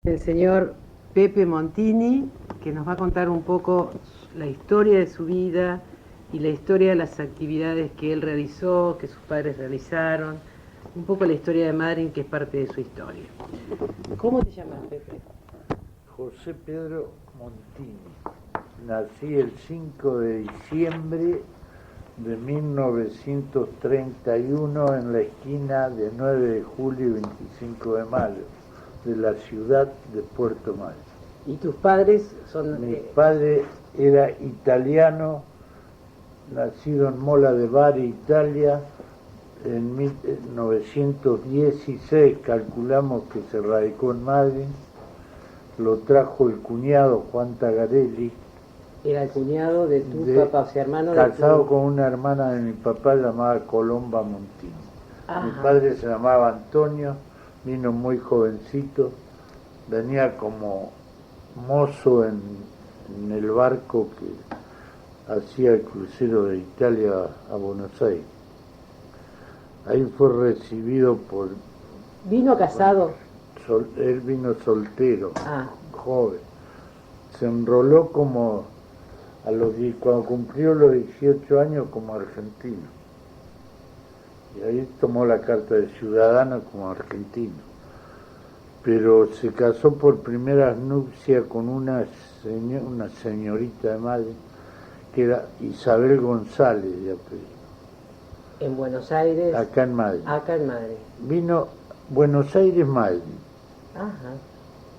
El señor Pepe Montini, que nos va a contar un poco la historia de su vida y la historia de las actividades que él realizó, que sus padres realizaron, un poco la historia de Madryn, que es parte de su historia. ¿Cómo te llamas, Pepe? José Pedro Montini. Nací el 5 de diciembre de 1931 en la esquina de 9 de julio y 25 de mayo de la ciudad de Puerto Madryn. ¿Y tus padres son...? Mi padre era italiano, nacido en Mola de Bari, Italia, en 1916, calculamos que se radicó en Madryn. Lo trajo el cuñado Juan Tagarelli. Era el cuñado de tu papá, o sea, hermano de casado tu... con una hermana de mi papá llamada Colomba Montini. Ajá. Mi padre se llamaba Antonio, vino muy jovencito, venía como mozo en el barco que hacía el crucero de Italia a Buenos Aires. Ahí fue recibido por... ¿Vino casado? Él vino soltero, Ah. joven. Se enroló como cuando cumplió los 18 años como argentino. Y ahí tomó la carta de ciudadano como argentino. Pero se casó por primeras nupcias con una señorita de Madryn, que era Isabel González de apellido. ¿En Buenos Aires? Acá en Madryn. Acá en Madryn. Vino Buenos Aires, Madryn. Ajá.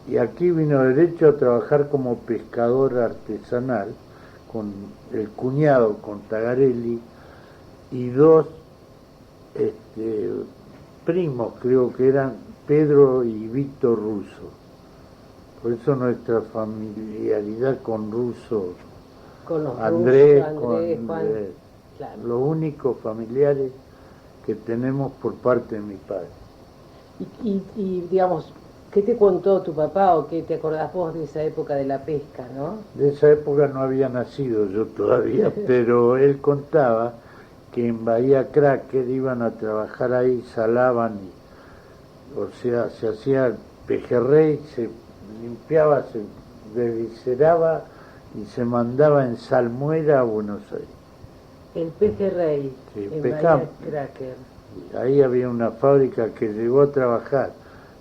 Y aquí vino derecho a trabajar como pescador artesanal con el cuñado, con Tagarelli, y dos primos, creo que eran Pedro y Víctor Russo. Por eso nuestra familiaridad con Russo, Con los Andrés, rusos, con Juan, claro. los únicos familiares que tenemos por parte de mi padre. Y digamos, ¿qué te contó tu papá o qué te acordás vos de esa época de la pesca, no? De esa época no había nacido yo todavía, pero él contaba que en Bahía Cracker iban a trabajar ahí, salaban, o sea, se hacía pejerrey, se limpiaba, se desvisceraba y se mandaba en salmuera a Buenos Aires. El pejerrey, Sí, en pescamos. Bahía Cracker. Ahí había una fábrica que llegó a trabajar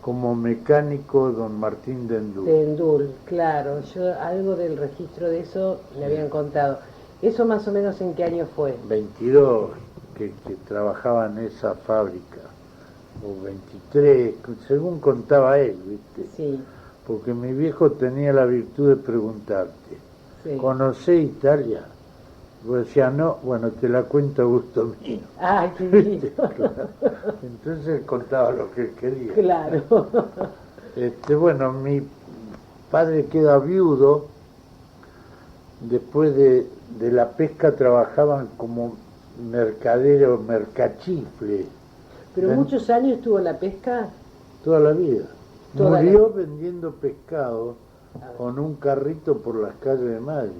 como mecánico don Martín de Endul. De Endul, claro. Yo algo del registro de eso me habían contado. ¿Eso más o menos en qué año fue? 22 que trabajaba en esa fábrica, o 23, según contaba él, ¿viste? Sí. Porque mi viejo tenía la virtud de preguntarte, Sí. ¿conocés Italia? Vos decías, no, bueno, te la cuento a gusto mío. ¡Ay, qué lindo! Claro. Entonces él contaba lo que él quería. Claro. Bueno, mi padre queda viudo. Después de la pesca trabajaban como mercaderos, mercachifles. ¿Pero muchos años estuvo la pesca? Toda la vida. Toda Murió la... vendiendo pescado con un carrito por las calles de Madrid,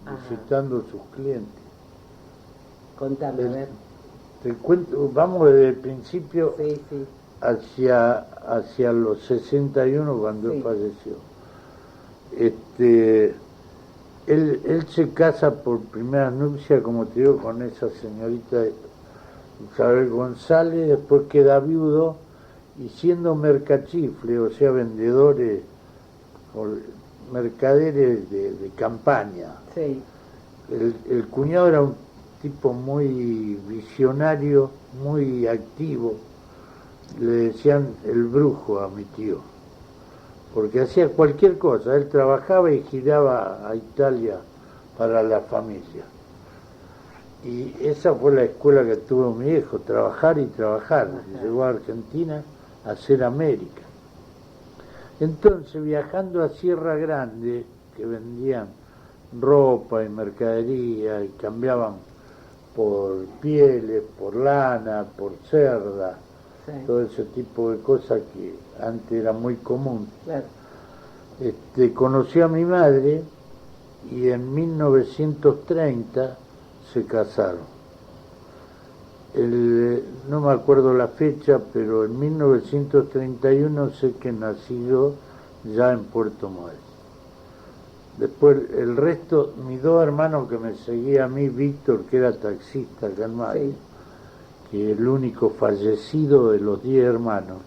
visitando a sus clientes. Contame, a ver. Te cuento, vamos desde el principio Sí, sí. hacia los 61 cuando él falleció. Él se casa por primera nupcia, como te digo, con esa señorita Isabel González, después queda viudo y siendo mercachifle, o sea, vendedores, o mercaderes de campaña. Sí. El cuñado era un tipo muy visionario, muy activo. Le decían el brujo a mi tío, porque hacía cualquier cosa. Él trabajaba y giraba a Italia para la familia. Y esa fue la escuela que tuvo mi viejo, trabajar y trabajar. Llegó a Argentina a hacer América. Entonces, viajando a Sierra Grande, que vendían ropa y mercadería y cambiaban por pieles, por lana, por cerda, todo ese tipo de cosas que antes era muy común. Claro. Conocí a mi madre y en 1930 se casaron. No me acuerdo la fecha, pero en 1931 sé que nació ya en Puerto Madryn. Después el resto, mis dos hermanos que me seguían a mí, Víctor, que era taxista acá en Madrid, que el único fallecido de los 10 hermanos,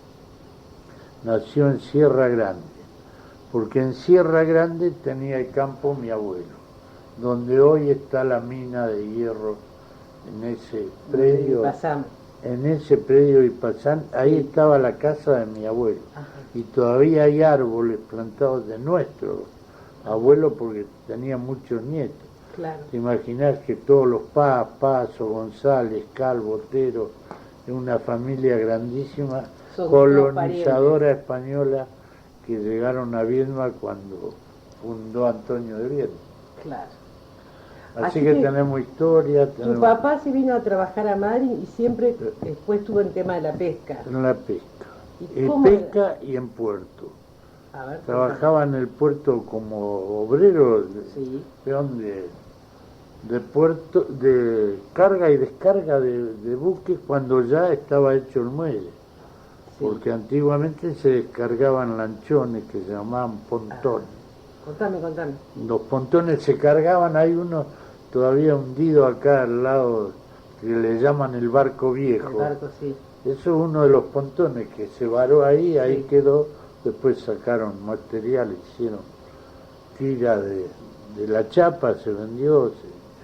nació en Sierra Grande, porque en Sierra Grande tenía el campo mi abuelo, donde hoy está la mina de hierro, en ese predio, Ipazán, ahí estaba la casa de mi abuelo. Ajá. Y todavía hay árboles plantados de nuestro abuelo porque tenía muchos nietos. Claro. Te imaginás que todos los Paso, González, Calvo, Otero, una familia grandísima, colonizadora española, que llegaron a Viedma cuando fundó Antonio de Viedma. Claro. Así que tenemos historia. Tu papá se vino a trabajar a Madrid y siempre después estuvo en tema de la pesca. En la pesca. En pesca y en puerto. A ver, trabajaba en el puerto como obrero, sí, de puerto, de carga y descarga de buques cuando ya estaba hecho el muelle. Sí. Porque antiguamente se descargaban lanchones que se llamaban pontones. Contame. Los pontones se cargaban, hay uno todavía hundido acá al lado que le llaman el barco viejo. El barco, sí. Eso es uno de los pontones que se varó ahí, ahí quedó. Después sacaron material, hicieron tira de la chapa, se vendió,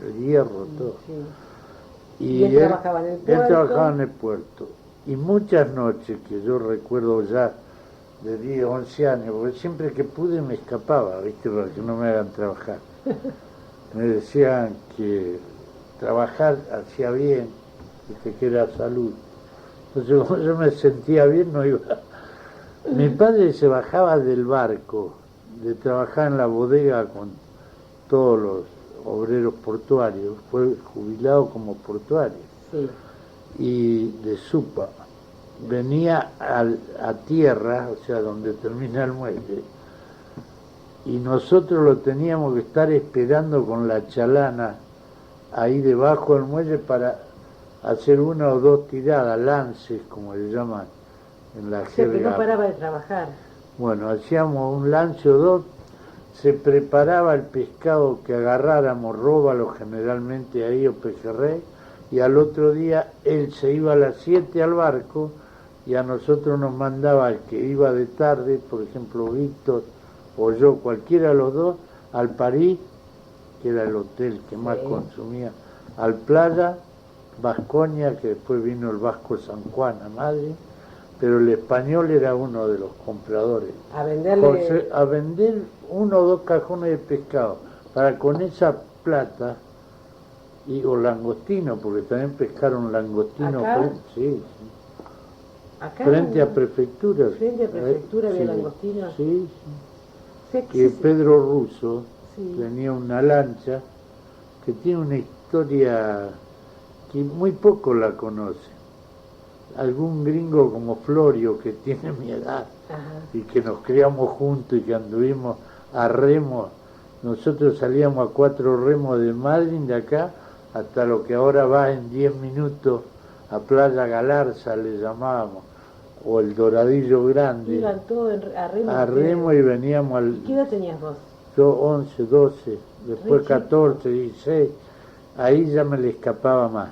el hierro, todo. Sí. Y él trabajaba en el puerto. Él trabajaba en el puerto. Y muchas noches que yo recuerdo ya de 10, 11 años, porque siempre que pude me escapaba, ¿viste? Para que no me hagan trabajar. Me decían que trabajar hacía bien, que era salud. Entonces, como yo me sentía bien, no iba. Mi padre se bajaba del barco, de trabajar en la bodega con todos los obreros portuarios, fue jubilado como portuario, sí, y de Supa. Venía a tierra, o sea, donde termina el muelle, y nosotros lo teníamos que estar esperando con la chalana ahí debajo del muelle para hacer una o dos tiradas, lances, como le llaman en la jerga. Que no paraba de trabajar. Bueno, hacíamos un lance o dos, se preparaba el pescado que agarráramos, róbalo generalmente ahí o pejerrey, y al otro día él se iba a las 7 al barco y a nosotros nos mandaba el que iba de tarde, por ejemplo Víctor o yo, cualquiera de los dos, al París, que era el hotel que más consumía, al Playa, Vasconia, que después vino el Vasco San Juan a Madrid, pero el español era uno de los compradores. A venderle... a vender 1 o 2 cajones de pescado, para con esa plata, o langostino, porque también pescaron langostino. Sí. ¿Acá? Frente a prefectura. Frente a prefectura había langostino. Sí. Que Pedro Russo tenía una lancha que tiene una historia que muy poco la conoce. Algún gringo como Florio, que tiene mi edad, y que nos criamos juntos y que anduvimos a remos, nosotros salíamos a 4 remos de Madrid, de acá, hasta lo que ahora va en 10 minutos a Playa Galarza, le llamábamos, o el Doradillo Grande. Iban todos a remo y veníamos al... ¿Y qué edad tenías vos? Yo 11, 12, después 14, 16, ahí ya me le escapaba más.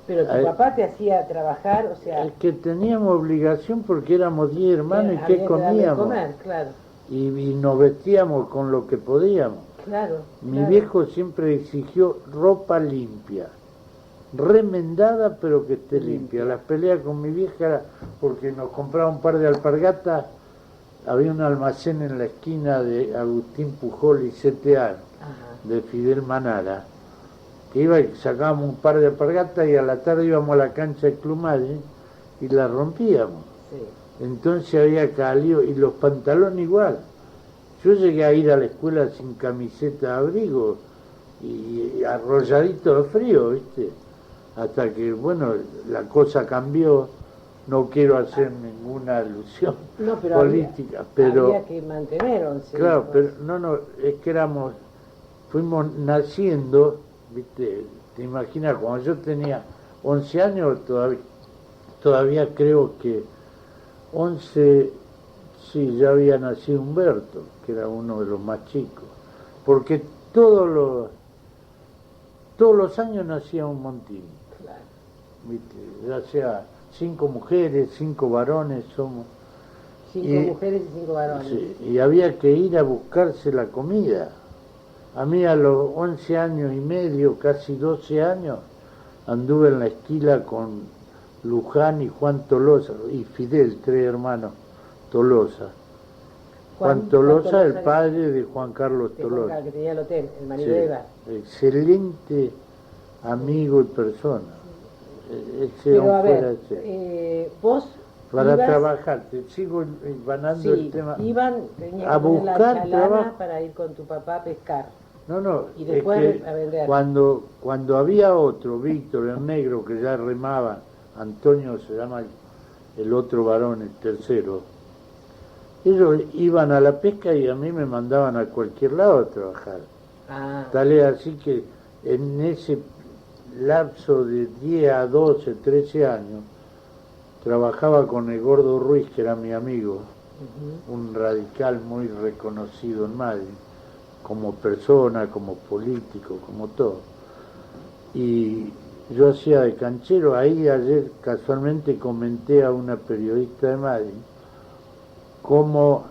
Pero tu papá te hacía trabajar, o sea... Es que teníamos obligación porque éramos 10 hermanos y ¿qué comíamos? Comer, claro. Y nos vestíamos con lo que podíamos. Claro. Mi viejo siempre exigió ropa limpia, remendada pero que esté limpia. Las peleas con mi vieja era porque nos compraba un par de alpargatas, había un almacén en la esquina de Agustín Pujol y CTA, de Fidel Manara, que iba y sacábamos un par de alpargatas y a la tarde íbamos a la cancha de Clumalle y la rompíamos. Sí. Entonces había calio y los pantalones igual. Yo llegué a ir a la escuela sin camiseta de abrigo y arrolladito de frío, ¿viste? Hasta que, bueno, la cosa cambió. No quiero hacer ninguna alusión política, pero había que mantener 11 claro, hijos. Pero no, es que fuimos naciendo, ¿viste? Te imaginas, cuando yo tenía 11 años, todavía creo que 11, Sí, ya había nacido Humberto, que era uno de los más chicos, porque todos los años nacía un Montini, Claro. ¿viste? Ya sea 5 mujeres, 5 varones somos. 5 Y- mujeres y 5 varones. Sí, y había que ir a buscarse la comida. A mí a los 11 años y medio, casi 12 años, anduve en la esquila con Luján y Juan Tolosa, y Fidel, 3 hermanos Tolosa. Juan Tolosa, el padre de Juan Carlos de Juan Tolosa. Carlos, que tenía el hotel, el marido Sí, de Eva. excelente amigo y persona. Ese Pero a hombre fuera ver, ese. vos Para ibas, trabajar, te sigo ganando sí, el tema. tenías A que poner la buscar chalana trabajo. para ir con tu papá a pescar. No, Y es después que a vender. cuando había otro, Víctor, el negro, que ya remaba, Antonio se llama el otro varón, el tercero, ellos iban a la pesca y a mí me mandaban a cualquier lado a trabajar. Ah, Tal es así que en ese lapso de 10 a 12, 13 años, trabajaba con el Gordo Ruiz, que era mi amigo, ujú. un radical muy reconocido en Madrid, como persona, como político, como todo. Y yo hacía de canchero. Ahí ayer casualmente comenté a una periodista de Madrid cómo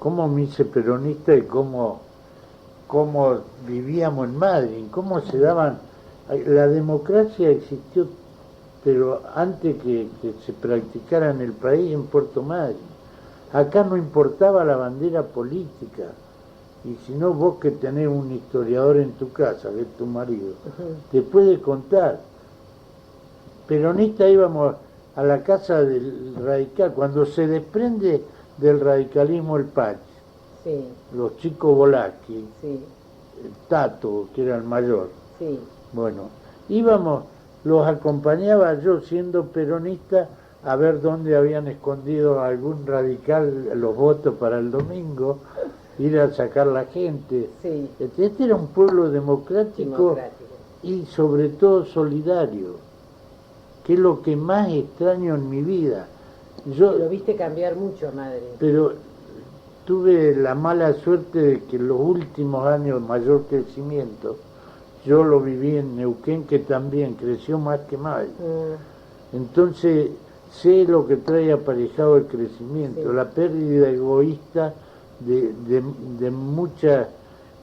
cómo me hice peronista y cómo vivíamos en Madrid, cómo se daban. La democracia existió, pero antes que se practicara en el país, en Puerto Madryn. Acá no importaba la bandera política. Y si no, vos que tenés un historiador en tu casa, que es tu marido, te puede contar. Peronista íbamos a la casa del radical, cuando se desprende del radicalismo el Pachi, Sí, los chicos Volaski, sí, el Tato, que era el mayor. sí. Bueno, íbamos, los acompañaba yo siendo peronista a ver dónde habían escondido algún radical los votos para el domingo, ir a sacar la gente. Sí. Este era un pueblo democrático y sobre todo solidario, que es lo que más extraño en mi vida. Lo viste cambiar mucho, madre. Pero tuve la mala suerte de que en los últimos años de mayor crecimiento, yo lo viví en Neuquén, que también creció más que Madrid. Entonces sé lo que trae aparejado el crecimiento, Sí. la pérdida egoísta de muchas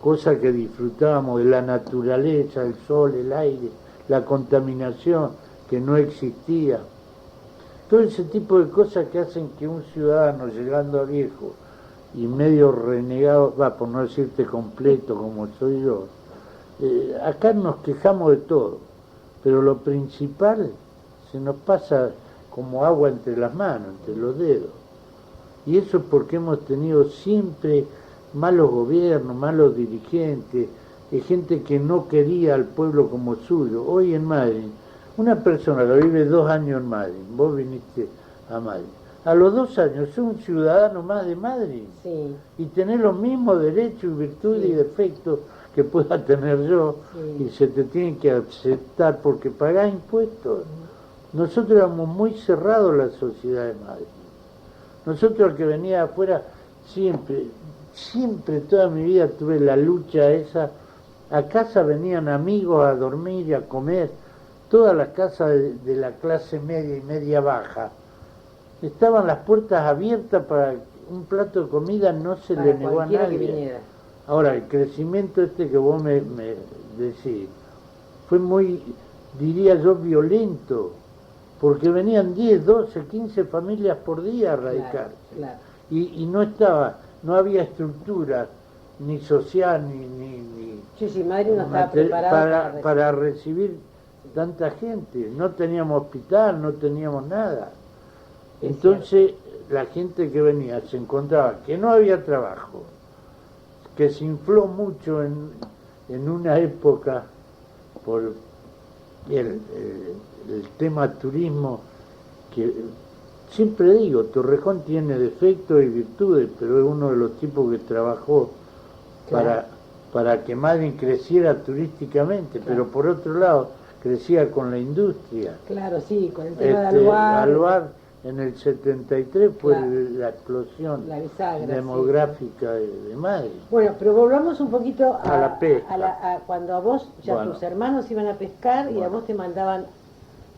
cosas que disfrutábamos, de la naturaleza, el sol, el aire, la contaminación que no existía. Todo ese tipo de cosas que hacen que un ciudadano llegando a viejo y medio renegado, por no decirte completo como soy yo, acá nos quejamos de todo, pero lo principal se nos pasa como agua entre las manos, entre los dedos. Y eso es porque hemos tenido siempre malos gobiernos, malos dirigentes, gente que no quería al pueblo como suyo. Hoy en Madrid, una persona que vive 2 años en Madrid, vos viniste a Madrid, a los 2 años sos un ciudadano más de Madrid. Sí. Y tenés los mismos derechos y virtudes Sí. y defectos que pueda tener yo, Sí. y se te tienen que aceptar porque pagás impuestos. Nosotros éramos muy cerrados la sociedad de Madrid. Nosotros, el que venía de afuera, siempre toda mi vida tuve la lucha esa. A casa venían amigos a dormir y a comer. Todas las casas de la clase media y media baja estaban las puertas abiertas para un plato de comida, no se le negó a cualquiera nadie. que viniera. Ahora, el crecimiento este que vos me decís fue muy, diría yo, violento, porque venían 10, 12, 15 familias por día a radicarse. Claro. Y no había estructura ni social ni Sí, Madrid no estaba preparada para recibir tanta gente. No teníamos hospital, no teníamos nada. Entonces la gente que venía se encontraba que no había trabajo, que se infló mucho en una época por el tema turismo, que siempre digo, Torrejón tiene defectos y virtudes, pero es uno de los tipos que trabajó para que Madrid creciera turísticamente, pero por otro lado crecía con la industria. Claro, sí, con el tema de Aluar. Aluar en el 73 fue Claro. la explosión La bisagra, demográfica de Madrid. Bueno, pero volvamos un poquito A la pesca. a cuando a vos, ya Bueno. tus hermanos iban a pescar y a Bueno. vos te mandaban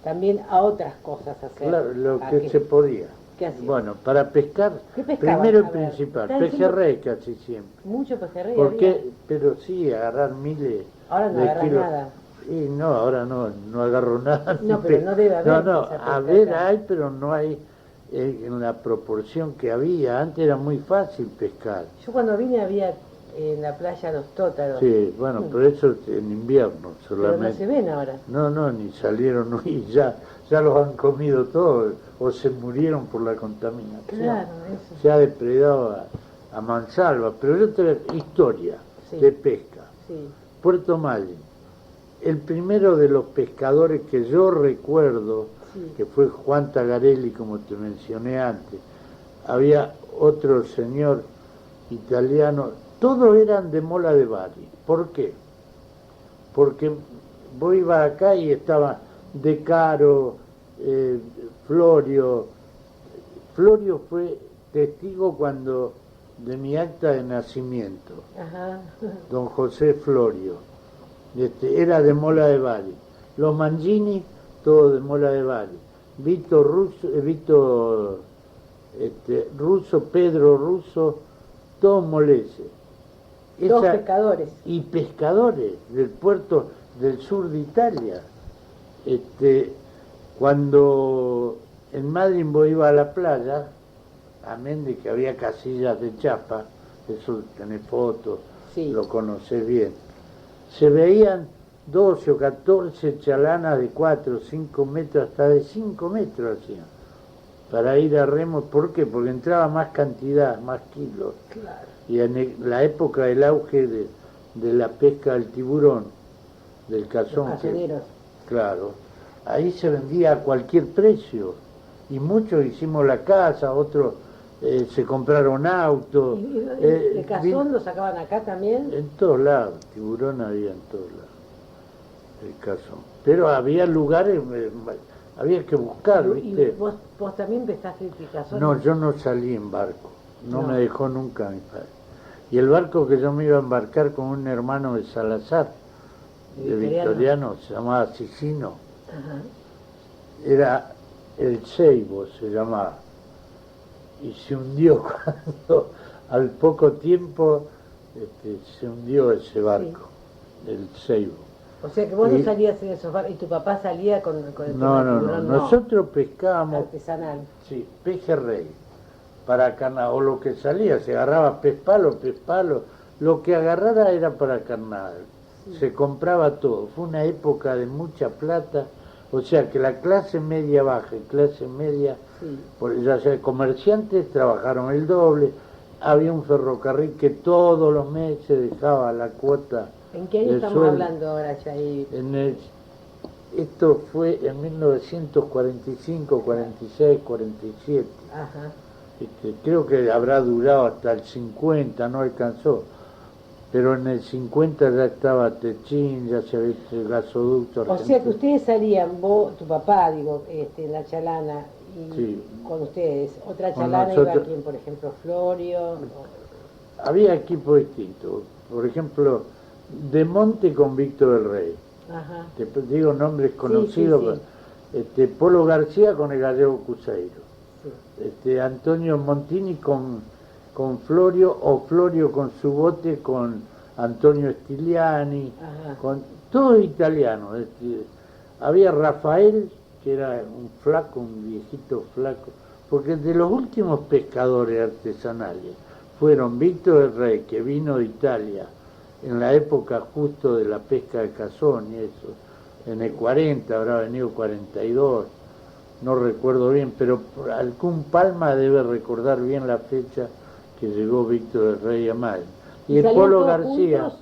también a otras cosas a hacer. Claro, lo ¿A que qué? se podía. ¿Qué hacían? Bueno, para pescar, ¿Qué pescaban? primero y A ver, principal, estás diciendo- pejerrey casi siempre. Mucho pejerrey ¿Por había. qué? Pero sí, agarrar miles Ahora no de agarrás kilos. nada. Y no, ahora no agarro nada. No, ni pero no debe haber No, esa pesca a ver acá. hay, pero no hay en la proporción que había. Antes era muy fácil pescar. Yo cuando vine había en la playa Los Tótaros. Sí, bueno, pero eso en invierno Pero no solamente. se ven ahora. No, ni salieron, y ya los han comido todos, o se murieron por la contaminación. Claro, eso. Se ha depredado a mansalva, pero yo te voy a- historia Sí. de pesca. Sí. Puerto Madryn, el primero de los pescadores que yo recuerdo, Sí. que fue Juan Tagarelli, como te mencioné antes, había otro señor italiano, todos eran de Mola de Bari. ¿Por qué? Porque vos ibas acá y estaba De Caro, Florio. Florio fue testigo cuando de mi acta de nacimiento, Ajá. don José Florio. Era de Mola de Bari. Los Mangini, todos de Mola de Bari. Vito Russo, Pedro Russo, todos moleses. Dos Esa- pescadores. y pescadores del puerto del sur de Italia. Cuando en Madrid vos ibas a la playa, amén de que había casillas de chapa, eso tenés fotos, Sí. lo conocés bien, se veían 12 o 14 chalanas de 4 o 5 metros, hasta de 5 metros hacían, para ir a remo. ¿Por qué? Porque entraba más cantidad, más kilos. Claro. Y en la época del auge de la pesca del tiburón, del cazón, Los caseros. claro, ahí se vendía a cualquier precio. Y muchos hicimos la casa, otros se compraron autos. ¿El cazón lo sacaban acá también? En todos lados, tiburón había en todos lados, el cazón. Pero había lugares, había que buscar, ¿Y ¿viste? vos también pescaste el cazón? No, yo no salí en barco, no No. me dejó nunca mi padre. Y el barco que yo me iba a embarcar con un hermano de Salazar, de Victoriano, se llamaba Sicino, Ajá. era el Ceibo, se llamaba, y se hundió cuando al poco tiempo se hundió ese barco, el Ceibo. O sea que vos no Y- salías en esos barcos y tu papá salía con el No, tema del no, tiburón, nosotros pescábamos, artesanal. sí, pejerrey, para carnada, o lo que salía, se agarraba pez palo, lo que agarrara era para carnada, se compraba todo, fue una época de mucha plata, o sea que la clase media baja y clase media, Sí. ya sea comerciantes, trabajaron el doble, había un ferrocarril que todos los meses dejaba la cuota. ¿En qué año de estamos sueldo. hablando ahora, Yair? Esto fue en 1945, 46, 47. Ajá. Creo que habrá durado hasta el 50, no alcanzó. Pero en el 50 ya estaba Techín, ya se había hecho el gasoducto O sea que argentino. ustedes salían, vos, tu papá, digo, en la chalana, y Sí. con ustedes. Otra Con chalana iba nosotros. quien, por ejemplo, Florio. Había equipos distintos. Por ejemplo, De Monte con Víctor del Rey. Ajá. Te digo nombres conocidos. sí. Polo García con el gallego Cuseiro. Sí. Antonio Montini con Florio, o Florio con su bote con Antonio Stiliani, Ajá. con todo italiano. Había Rafael, que era un flaco, un viejito flaco, porque de los últimos pescadores artesanales fueron Víctor del Rey, que vino de Italia en la época justo de la pesca de cazón y eso, en el 40, habrá venido 42, no recuerdo bien, pero algún Palma debe recordar bien la fecha que llegó Víctor del Rey a Madrid. Y el salían Polo todos García, juntos?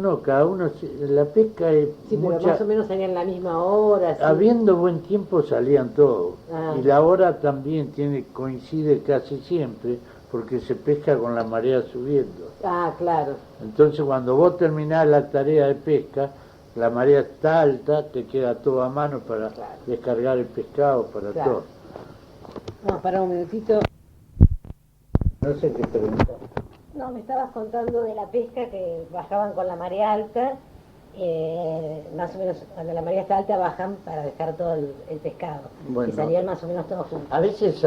no, cada uno, la pesca es Sí, pero mucha, más o menos salían a la misma hora. ¿sí? habiendo buen tiempo salían todos, Ah. y la hora también coincide casi siempre, porque se pesca con la marea subiendo. Ah, claro. Entonces cuando vos terminás la tarea de pesca, la marea está alta, te queda todo a mano para Claro. descargar el pescado, para Claro. todo. Vamos, para un minutito. No sé qué preguntar. No, me estabas contando de la pesca que bajaban con la marea alta, más o menos cuando la marea está alta bajan para dejar todo el pescado. Bueno, y salían más o menos todos juntos. A veces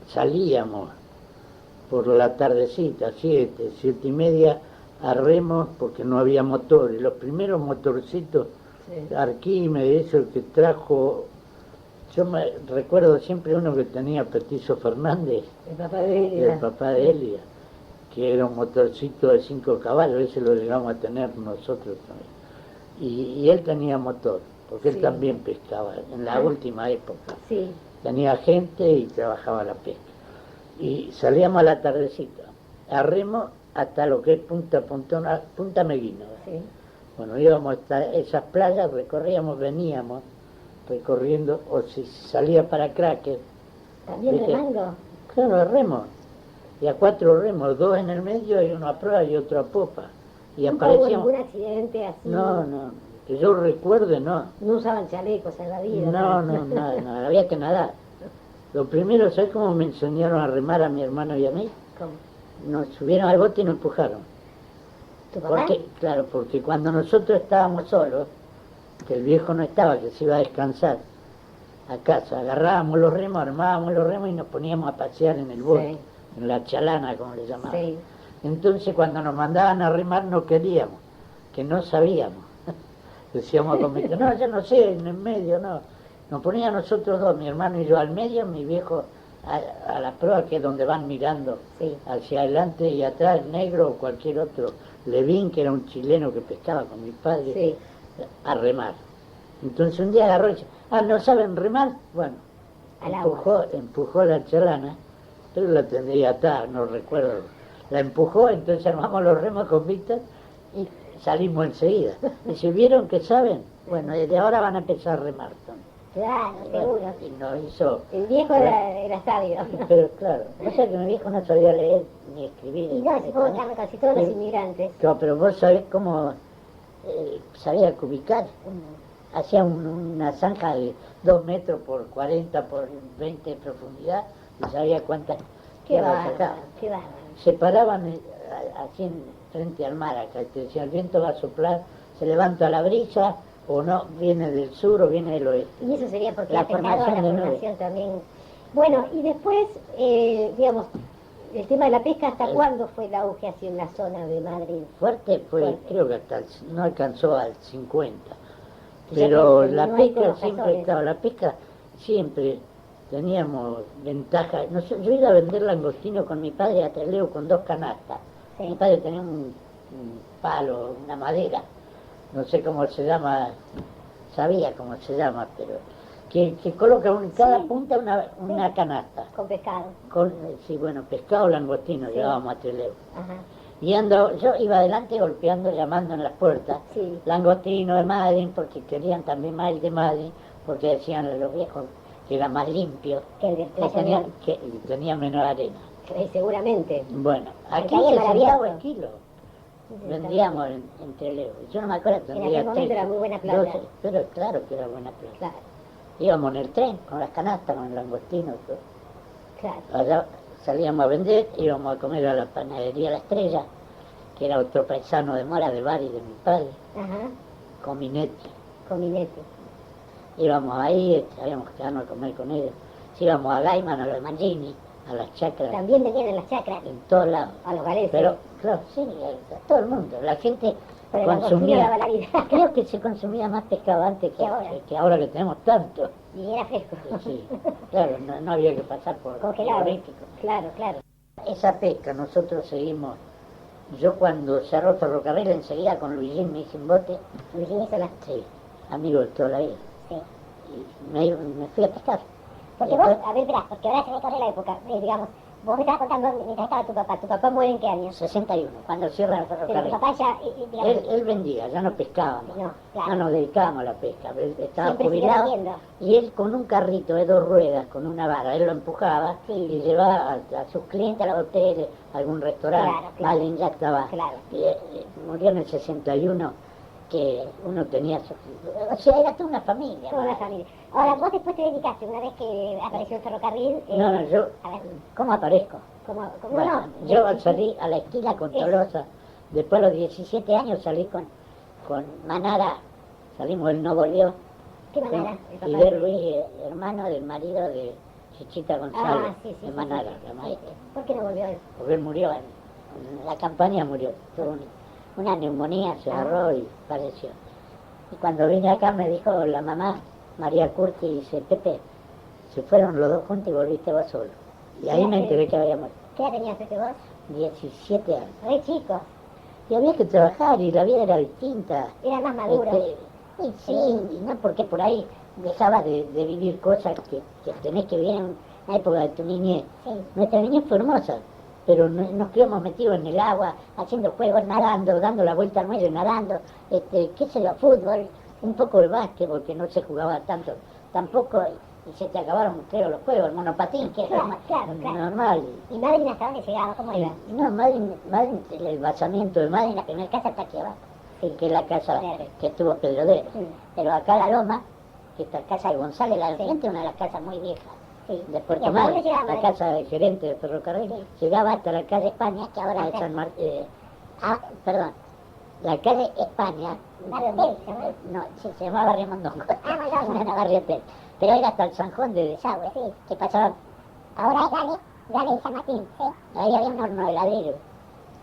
salíamos por la tardecita, 7:30, a remos porque no había motores. Los primeros motorcitos, Sí. Arquímedes, eso el que trajo, yo me recuerdo siempre uno que tenía Petizo Fernández, El papá de Elia. el papá de Elia, que era un motorcito de 5 caballos, ese lo llegamos a tener nosotros también. Y él tenía motor, porque él Sí. también pescaba en la Ah. última época. Sí, Tenía gente y trabajaba la pesca. Y salíamos a la tardecita, a remo hasta lo que es Punta Meguino. sí. Bueno, íbamos hasta esas playas, recorríamos, veníamos recorriendo, o si salía para Cracker, ¿También ¿viste? remando? Claro, remos. Y a 4 remos, 2 en el medio y uno a proa y otro a popa. Y ¿Nunca hubo aparecíamos. ningún accidente así? No, que yo recuerde, no. No usaban chalecos salvavidas. No, nada, había que nadar. Lo primero, ¿sabes cómo me enseñaron a remar a mi hermano y a mí? ¿Cómo? Nos subieron al bote y nos empujaron. ¿Tu papá? Porque cuando nosotros estábamos solos, que el viejo no estaba, que se iba a descansar a casa, agarrábamos los remos, armábamos los remos y nos poníamos a pasear en el bote, Sí. en la chalana, como le llamaban. Sí. Entonces cuando nos mandaban a remar no queríamos, que no sabíamos. Decíamos con mi tío, no, yo no sé, en el medio, no. Nos ponía nosotros dos, mi hermano y yo al medio, mi viejo a la proa, que es donde van mirando Sí. hacia adelante y atrás, negro o cualquier otro. Levín, que era un chileno que pescaba con mi padre, Sí. a remar. Entonces un día agarró y dice, ¿no saben remar? Bueno, Al agua. empujó la chalana, pero la tendría atada, no recuerdo. La empujó, entonces armamos los remos con Víctor y salimos enseguida. Dice, ¿vieron que saben? Bueno, desde ahora van a empezar a remar. Claro, seguro. Y nos hizo... El viejo era sabio. Pero claro, o sea que mi viejo no sabía leer ni escribir. Y no, supongo que casi todos los inmigrantes. No, pero vos sabés cómo sabía cubicar. Hacía una zanja de 2 metros por 40 por 20 de profundidad y sabía cuántas Qué tierras bárbaro, sacaba. qué bárbaro. Se paraban así frente al mar acá, te decía, el viento va a soplar, se levanta la brisa o no, viene del sur o viene del oeste. Y eso sería porque La ha pegado formación a de la nubes. formación también. Bueno, y después, digamos, el tema de la pesca, ¿hasta cuándo fue el auge así en la zona de Madrid? Fuerte fue, Fuerte. creo que hasta no alcanzó al 50. O sea Pero que la no hay pesca con siempre razones. estaba, la pesca siempre teníamos ventaja. Yo iba a vender langostino con mi padre a Trelew con 2 canastas. Sí. Mi padre tenía un palo, una madera, no sé cómo se llama, sabía cómo se llama, pero que coloca en cada Sí. punta una canasta. Con pescado. Sí, bueno, pescado langostino Sí. llevábamos a Trelew. Ajá. Y yo iba adelante golpeando, llamando en las puertas, Sí. langostino de Madrid, porque querían también más el de Madrid, porque decían los viejos que era más limpio, Que el de que Playa tenía, Real. y tenía menos arena. Seguramente. Bueno, aquí Porque ahí es 60 maravilloso. el kilo vendíamos en Trelew. Yo no me acuerdo, En tendría aquel momento 13, era muy buena plata. 12, pero claro que era buena plata. Claro, Íbamos en el tren, con las canastas, con el langostino, todo. claro. Allá salíamos a vender, íbamos a comer a la panadería La Estrella, que era otro paisano de Mora de Bari, de mi padre, Ajá. con Minetti. Con Minetti. Íbamos ahí, habíamos quedado a comer con ellos. Íbamos a Gaiman, a los Mangini, a las chacras, También venían en las chacras. en todos lados. A los galeses. Pero, claro, sí, a todo el mundo. La gente Pero el langostino daba la vida. creo que se consumía más pescado antes que ahora que tenemos tanto. Y era fresco. Sí, claro, no había que pasar por Congelado. frigorífico. Claro, claro. Esa pesca nosotros seguimos. Yo cuando cerró el ferrocarril enseguida con Luisín me hice un bote. Luisín Sola. Sí, amigo de toda la vida. Sí. Y me fui a pescar. Porque Y vos, después, a ver, verás, porque ahora se recorre la época, digamos, vos me estabas contando mientras estaba tu papá muere en qué año. 61, cuando cierra el Pero tu ferrocarril. papá ya, digamos, Él vendía, ya no pescábamos. No, claro. No nos dedicábamos a la pesca. Él estaba Siempre siguió jubilado. vendiendo. Y él con un carrito de 2 ruedas, con una vara, él lo empujaba Sí. y llevaba a sus clientes a los hoteles, a algún restaurante. Claro, claro. Malin ya estaba. Claro. Y, murió en el 61 que uno tenía, o sea, era toda una familia. Toda una familia. Ahora, vos después te dedicaste, una vez que apareció el ferrocarril... No, yo, a ver, ¿cómo aparezco? Bueno, no? yo salí a la esquina con Tolosa, después a los 17 años salí con Manara, salimos, él no volvió. ¿Qué Manara? Y ver Luis, hermano del marido de Chichita González, sí, de Manara, la sí. maestra. ¿Por qué no volvió él? Porque él murió, en la campaña murió, tuvo una neumonía, se agarró y falleció. Y cuando vine acá me dijo la mamá, María Curti, dice, Pepe, se fueron los dos juntos y volviste vos solo. Y ahí me enteré que había muerto. ¿Qué edad tenías vos? 17 años. Re chico. Y había que trabajar y la vida era distinta. Era más maduro. Y sí, y no porque por ahí dejabas de vivir cosas que tenés que vivir en una época de tu niñez. Sí. Nuestra niñez fue hermosa, pero nos quedamos metidos en el agua, haciendo juegos, nadando, dando la vuelta al muelle, nadando, qué sé yo, fútbol, un poco de básquet, porque no se jugaba tanto, tampoco, y se te acabaron, creo, los juegos, el monopatín, que Claro, es claro. normal. ¿Y Madrid hasta dónde llegaba? ¿Cómo iba? No, Madrid, el basamiento de Madrid, la primera casa está aquí abajo, que es la casa que estuvo Pedrodero. Sí. Pero acá la Loma, que está la casa de González, la de frente, una de las casas muy viejas. Sí. De Puerto ¿Y hasta dónde Madryn, llegaba la Madrid? casa del gerente del ferrocarril, llegaba hasta la calle España, que ahora es San Martín. Perdón, la calle España. Barrio Hotel, ¿no? No, sí, se llamaba Barrio Mondongo. Mondongo. Era Barrio Hotel. Pero era hasta el Sanjón de Desagüe, Sí. que pasaba. Ahora es Gale y San Martín, ¿sí? Ahí había un horno heladero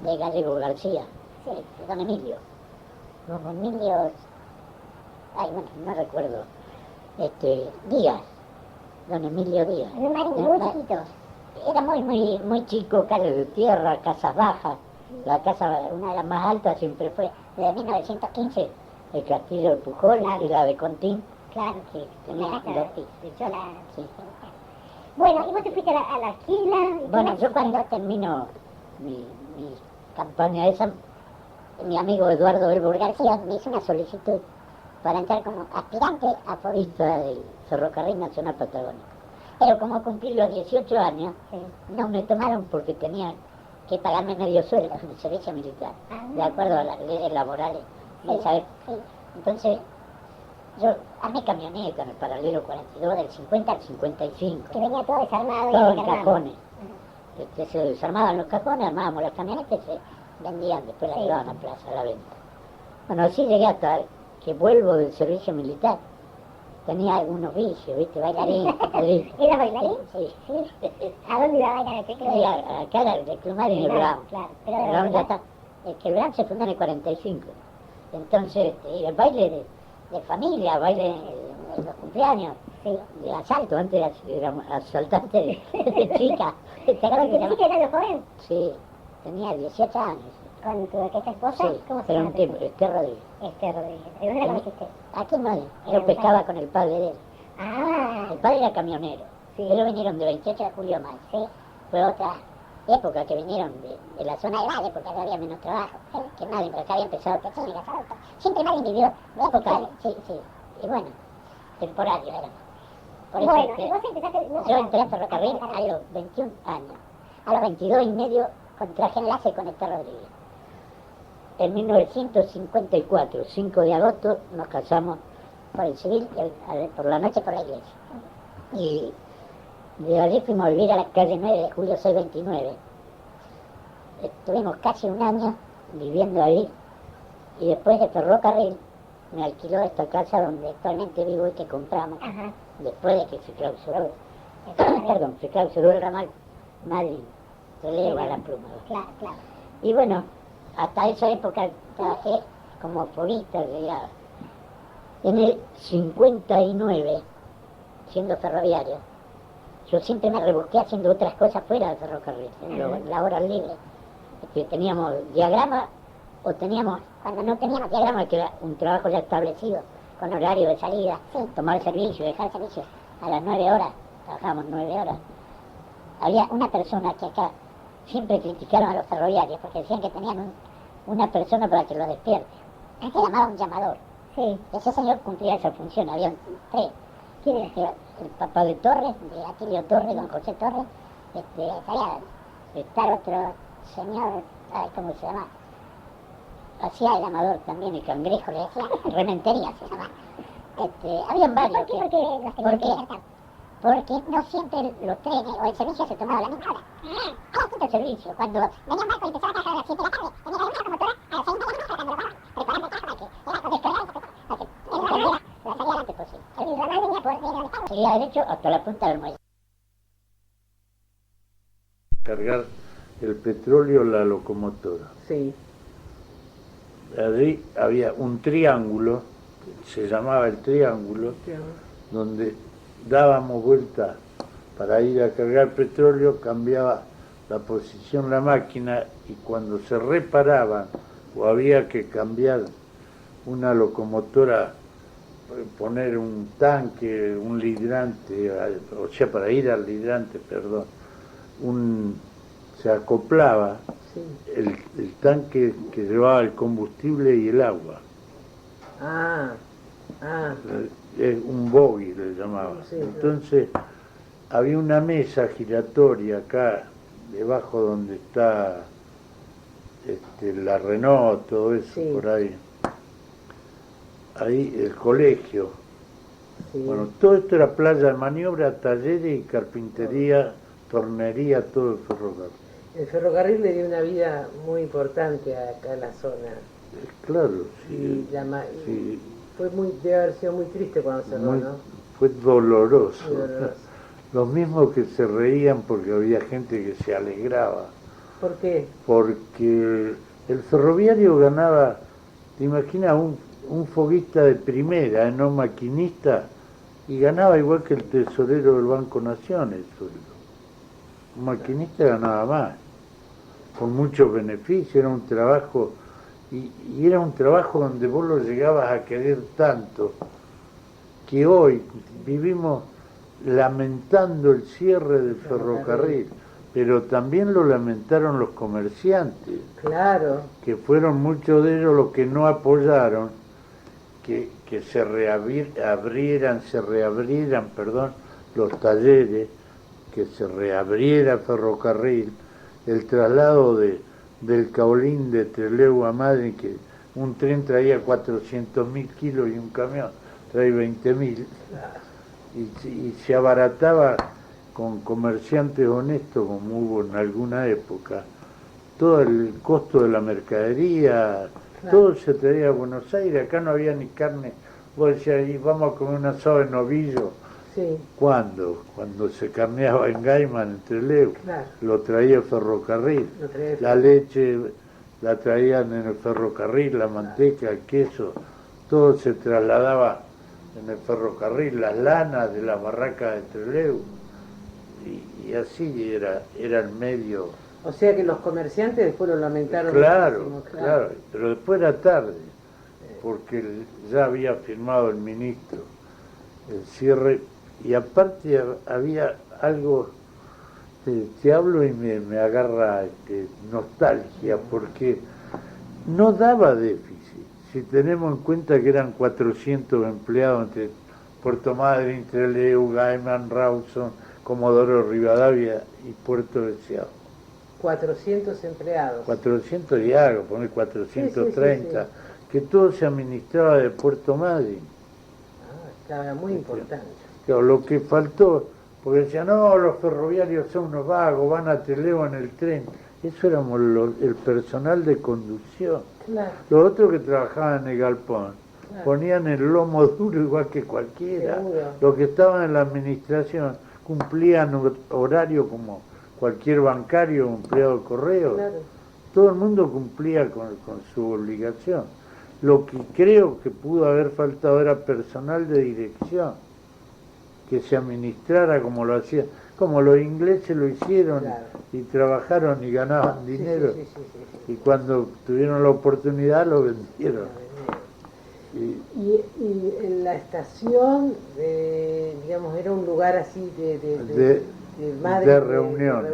de Gallego García, Sí. don Emilio. Don Emilio, ay, bueno, no recuerdo. Díaz, don Emilio Díaz. Un Madrid muy chiquito. Era muy chico, calles de tierra, casas bajas. La casa, una de las más altas, siempre fue de 1915, el castillo de Pujol y la de Contín, Claro. que tenía La dos pisos. Yo la... Sí. Bueno, ¿y vos te fuiste a la esquina? Bueno, yo cuando termino mi campaña esa, mi amigo Eduardo Elbur García me hizo una solicitud para entrar como aspirante a forista del Ferrocarril Nacional Patagónico. Pero como cumplí los 18 años, Sí. no me tomaron porque tenía que pagarme medio sueldo en el servicio militar, de acuerdo a las leyes laborales de esa época. Sí. Entonces, yo armé camioneta en el paralelo 42 del 50 al 55. Que venía todo desarmado. Todo y en desarmado. cajones. Se desarmaban los cajones, armábamos las camionetas y se vendían, después las Sí. llevaban a plaza a la venta. Bueno, así llegué hasta que vuelvo del servicio militar. Tenía algunos vicios, ¿viste? Bailarín, ¿Era bailarín? Sí. ¿A dónde iba a bailar el teclado? Y acá era el de Clumar y el Claro, Brown. claro. Pero El de Brown ya verdad. está. Es que el Brown se fundó en el 45. Entonces, y el baile de familia, baile de los cumpleaños, Sí. de asalto, antes era asaltante de chica. ¿Te acuerdas que ¿Y se tú llama? que eras joven? Sí, tenía 18 años. ¿Con tu esta esposa? Sí, ¿Cómo se era llama? un tipo, Rodríguez. Rodríguez. ¿De dónde la conociste? Aquí no, yo pescaba con el padre de él. Ah, El padre era camionero. Sí. Ellos vinieron de 28 de julio a mayo. sí. Fue otra época que vinieron de la zona de Valle, porque acá había menos trabajo. Que Madrid, pero acá había empezado pequeño y casado. Siempre Madrid vivió de época, sí. Y bueno, temporario era. Por eso Bueno, es que y vos empezaste... no, yo entré a ferrocarril a los 21 años. A los 22 y medio contraje enlace con Esther Rodríguez. En 1954, 5 de agosto, nos casamos por el civil y por la noche por la iglesia. Y de allí fuimos a vivir a la calle 9 de julio 629. Estuvimos casi un año viviendo ahí y después de ferrocarril me alquiló esta casa donde actualmente vivo y que compramos Ajá. después de que se clausuró, perdón, se clausuró el ramal Madrid, Relevo a la Pluma. Claro, claro. Y bueno, hasta esa época trabajé como forista, digamos. En el 59, siendo ferroviario, yo siempre me rebusqué haciendo otras cosas fuera del ferrocarril, en la hora libre. Teníamos diagrama, o teníamos, cuando no teníamos diagrama, que era un trabajo ya establecido, con horario de salida, tomar servicio, dejar servicio a las 9 horas, trabajábamos 9 horas. Había una persona que acá siempre criticaron a los ferroviarios porque decían que tenían una persona para que los despierte. Se llamaba un llamador. Sí. Ese señor cumplía esa función, había tres. ¿Quién era? El papá de Torres, de Atilio Torres, don José Torres, sabía estar otro señor, ay, ¿cómo se llama? hacía el amador también, el cangrejo, le decía, rementería se llama. Habían varios. Porque no siempre los trenes o el servicio se tomaba a la misma hora. Era distinto el servicio. Cuando venía un barco y empezaba a trabajar a las 7 de la tarde, venía la misma locomotora a las 6 de la mañana tratando de preparando el trabajo para que era descargar para que la salida lo antes posible. El ramal venía por donde estaba. Seguía derecho hasta la punta del muelle. Cargar el petróleo en la locomotora. Sí. Allí había un triángulo, se llamaba el triángulo, donde dábamos vuelta para ir a cargar petróleo, cambiaba la posición la máquina y cuando se reparaban o había que cambiar una locomotora, poner un tanque, un hidrante, o sea, para ir al hidrante, perdón, se acoplaba Sí. el tanque que llevaba el combustible y el agua. Ah. Un bogie le llamaba. Sí, Entonces había una mesa giratoria acá debajo donde está la Renault, todo eso, Sí. por ahí el colegio. Sí. Bueno, todo esto era playa de maniobra, talleres y carpintería, tornería, todo el ferrocarril. El ferrocarril le dio una vida muy importante acá en la zona. Claro, Y sí. Sí. Debe haber sido muy triste cuando cerró, Muy- ¿no? Fue doloroso. Muy doloroso. Los mismos que se reían porque había gente que se alegraba. ¿Por qué? Porque el ferroviario ganaba, te imaginas, un foguista de primera, no maquinista, y ganaba igual que el tesorero del Banco Nación el sueldo. Un maquinista ganaba más, con muchos beneficios, era un trabajo, y era un trabajo donde vos lo llegabas a querer tanto, que hoy vivimos lamentando el cierre del ferrocarril, pero también lo lamentaron los comerciantes, Claro. que fueron muchos de ellos los que no apoyaron que se reabrieran los talleres, que se reabriera ferrocarril, el traslado del Caolín de Trelew a Madrid, que un tren traía 400.000 kilos y un camión trae 20.000, y se abarataba con comerciantes honestos como hubo en alguna época, todo el costo de la mercadería, todo se traía a Buenos Aires, acá no había ni carne, vos decías, "Y vamos a comer un asado de novillo". Sí. ¿Cuándo? Cuando se carneaba en Gaiman, en Trelew, Claro. lo traía el ferrocarril, Lo traía el la leche la traían en el ferrocarril, la manteca, el queso, todo se trasladaba en el ferrocarril, las lanas de las barracas de Trelew, y así era el medio. O sea que los comerciantes después lo lamentaron. Claro, muchísimo, claro, pero después era tarde, porque ya había firmado el ministro el cierre, y aparte había algo, te hablo y me agarra nostalgia, porque no daba déficit, si tenemos en cuenta que eran 400 empleados entre Puerto Madryn, Trelew, Gaiman, Rawson, Comodoro Rivadavia y Puerto Deseado. 400 empleados. 400 y algo, poner 430, Sí. que todo se administraba de Puerto Madryn. Estaba muy importante. Claro, lo que faltó, porque decían, no, los ferroviarios son unos vagos, van a Trelew en el tren. Eso éramos el personal de conducción. Claro. Los otros que trabajaban en el galpón Claro. ponían el lomo duro igual que cualquiera. Seguro. Los que estaban en la administración cumplían horario como cualquier bancario o empleado de correo. Claro. Todo el mundo cumplía con su obligación. Lo que creo que pudo haber faltado era personal de dirección, que se administrara como lo hacían, como los ingleses lo hicieron, Claro. y trabajaron y ganaban dinero, Sí. y cuando tuvieron la oportunidad lo vendieron. Y en la estación, digamos, era un lugar así de reunión,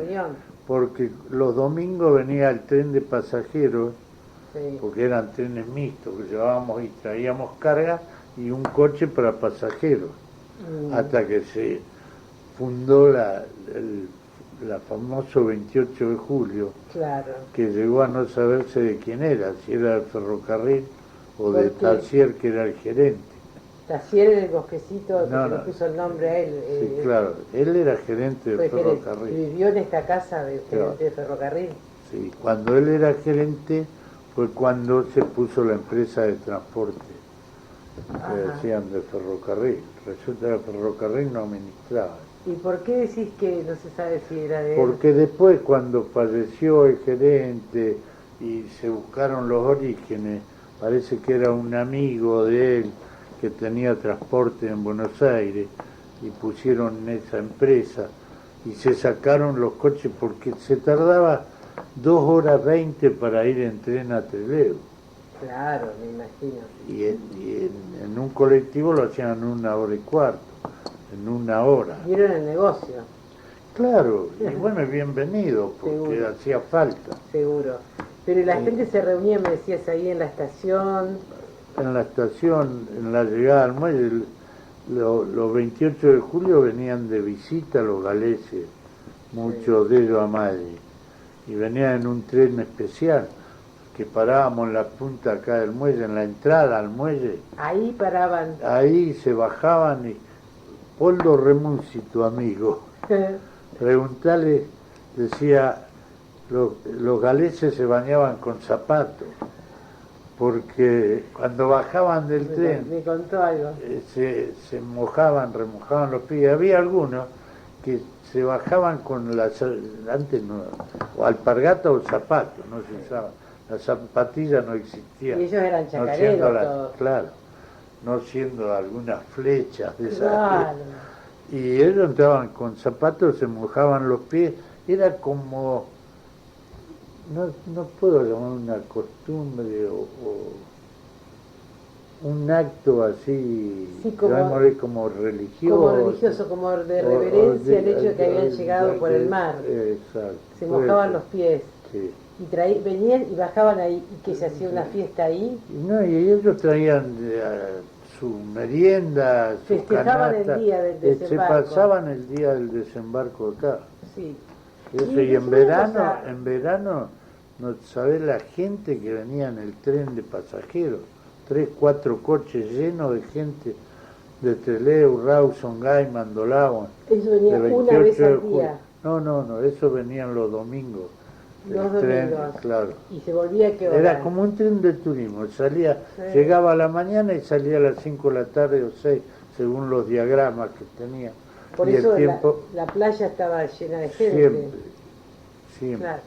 porque los domingos venía el tren de pasajeros, sí. porque eran trenes mixtos que llevábamos y traíamos carga y un coche para pasajeros, hasta que se fundó la famoso 28 de julio, Claro. que llegó a no saberse de quién era, si era del ferrocarril o de ¿Por qué? Tassier, que era el gerente. Tassier en el bosquecito, No, que le no. puso el nombre a él. Sí, claro, él era gerente Fue del gerente. ferrocarril. Y vivió en esta casa de gerente Claro. de ferrocarril. Sí, cuando él era gerente fue cuando se puso la empresa de transporte, que Ajá. decían de ferrocarril. Resulta que el ferrocarril no administraba. ¿Y por qué decís que no se sabe si era de él? Porque después, cuando falleció el gerente y se buscaron los orígenes, parece que era un amigo de él que tenía transporte en Buenos Aires y pusieron esa empresa y se sacaron los coches porque se tardaba 2 horas 20 para ir en tren a Trelew. Claro, me imagino. En un colectivo lo hacían en 1 hora y cuarto, en 1 hora. Vieron el negocio, Claro, y bueno, bienvenido, porque Seguro. hacía falta. seguro. Pero la Sí. gente se reunía, me decías, ahí en la estación. En la estación, en la llegada al muelle, los 28 de julio venían de visita los galeses, muchos de ellos a Madrid, y venían en un tren especial, que parábamos en la punta acá del muelle, en la entrada al muelle, Ahí paraban. ahí se bajaban y Poldo Remunci, tu amigo, preguntale, decía, los galeses se bañaban con zapatos, porque cuando bajaban del tren Me contó algo. se mojaban, remojaban los pies. Había algunos que se bajaban con las, antes no, o alpargata o zapatos, no se usaban. Las zapatillas no existían. Y ellos eran No siendo chacareros todos. claro, no siendo algunas flechas de esas. Claro. Y ellos entraban con zapatos, se mojaban los pies. Era como, no puedo llamar una costumbre o un acto así, Sí, como como religioso. Como religioso, como de reverencia al hecho de que habían llegado por el mar. Exacto. Se mojaban los pies. Sí. Y venían y bajaban ahí, y que se hacía una fiesta ahí. Y ellos traían su merienda, su Festejaban canasta. el día del Se desembarco. pasaban el día del desembarco acá. Sí. Eso, Y y es una cosa- en verano, no sabés la gente que venía en el tren de pasajeros, 3, 4 coches llenos de gente de Trelew, Rawson, Gaiman, Dolawan. Eso venía de una 28 vez de al julio. día, No, eso venían los domingos. El los tren, domingos. claro. Y se volvía a qué hora. Era como un tren de turismo, Sí. llegaba a la mañana y salía a las 5 de la tarde o 6, según los diagramas que tenía. Por y eso el tiempo, la playa estaba llena de gente. siempre. Claro.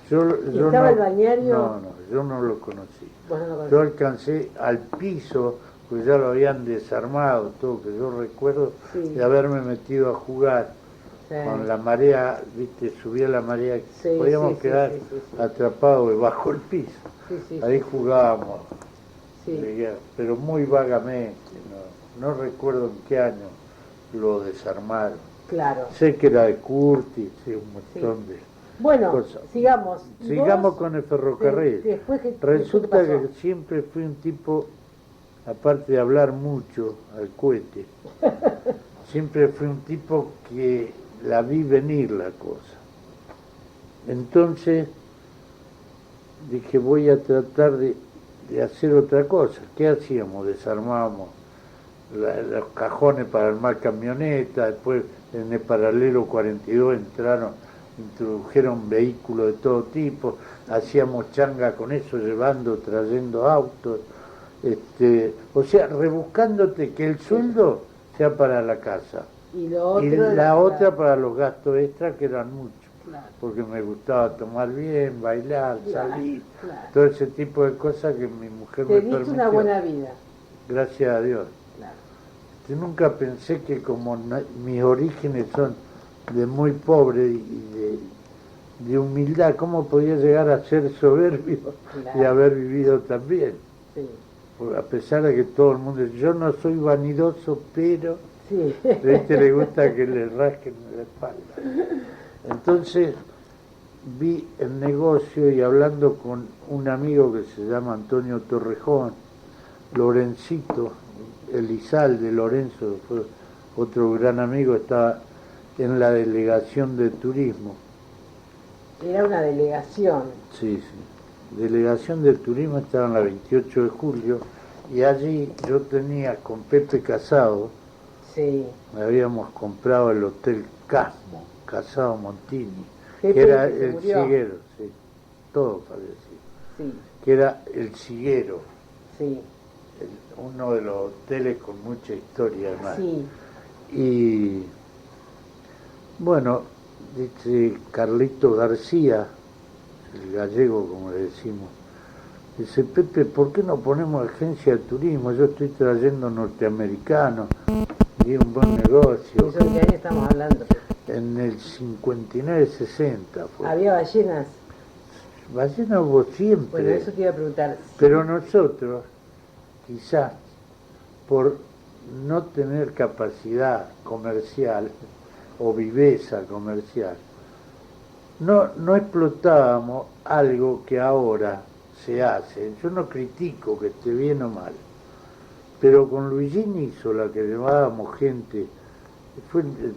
¿Y Yo estaba no, el bañario? No, yo no lo conocí. Vos no lo Yo conocés. alcancé al piso, pues ya lo habían desarmado, todo, que yo recuerdo Sí. de haberme metido a jugar Sí. con la marea, viste, subía la marea, Sí, podíamos sí, sí, quedar sí, sí, sí. atrapados bajo el piso. Sí, Ahí jugábamos, sí. pero muy vagamente, no recuerdo en qué año lo desarmaron. Claro. Sé que era de Curtis, sí, un montón de Bueno, cosas. sigamos. ¿Y Sigamos vos? con el ferrocarril. Después que Resulta ¿qué pasó? que siempre fui un tipo, aparte de hablar mucho al cohete, siempre fui un tipo que la vi venir la cosa. Entonces dije, voy a tratar de hacer otra cosa. ¿Qué hacíamos? Desarmábamos los cajones para armar camionetas, después en el paralelo 42 introdujeron vehículos de todo tipo, hacíamos changa con eso, llevando, trayendo autos, o sea, rebuscándote que el sueldo sea para la casa Y lo otro, y la claro, otra para los gastos extras, que eran muchos, claro, porque me gustaba tomar bien, bailar, Claro, salir, claro. todo ese tipo de cosas que mi mujer Te me diste permitió. una buena vida. Gracias a Dios. Claro. Yo nunca pensé que como mis orígenes son de muy pobre y de humildad, ¿cómo podía llegar a ser soberbio Claro. y haber vivido tan bien? Sí. A pesar de que todo el mundo, yo no soy vanidoso, pero Sí. a este le gusta que le rasquen la espalda. Entonces vi el negocio y hablando con un amigo que se llama Antonio Torrejón, Lorencito, Elizalde Lorenzo, fue otro gran amigo, estaba en la delegación de turismo. Era una delegación. Sí, sí. Delegación de turismo estaba en la 28 de julio y allí yo tenía con Pepe Casado, Sí. habíamos comprado el Hotel Casmo, Casado Montini, Pepe, que era que se el murió. Siguero, sí, todo parecido, Sí, que era el Siguero, sí, uno de los hoteles con mucha historia además. sí. Y bueno, dice Carlito García, el gallego como le decimos, dice, Pepe, ¿por qué no ponemos agencia de turismo? Yo estoy trayendo norteamericanos y es un buen negocio. ¿Eso en qué año estamos hablando? En el 59-60 fue. ¿Había ballenas? Ballena hubo Bueno, siempre, eso te iba a preguntar. pero nosotros, quizás por no tener capacidad comercial o viveza comercial, no explotábamos algo que ahora se hace. Yo no critico que esté bien o mal, pero con Luigini Isola, que llevábamos gente, fue el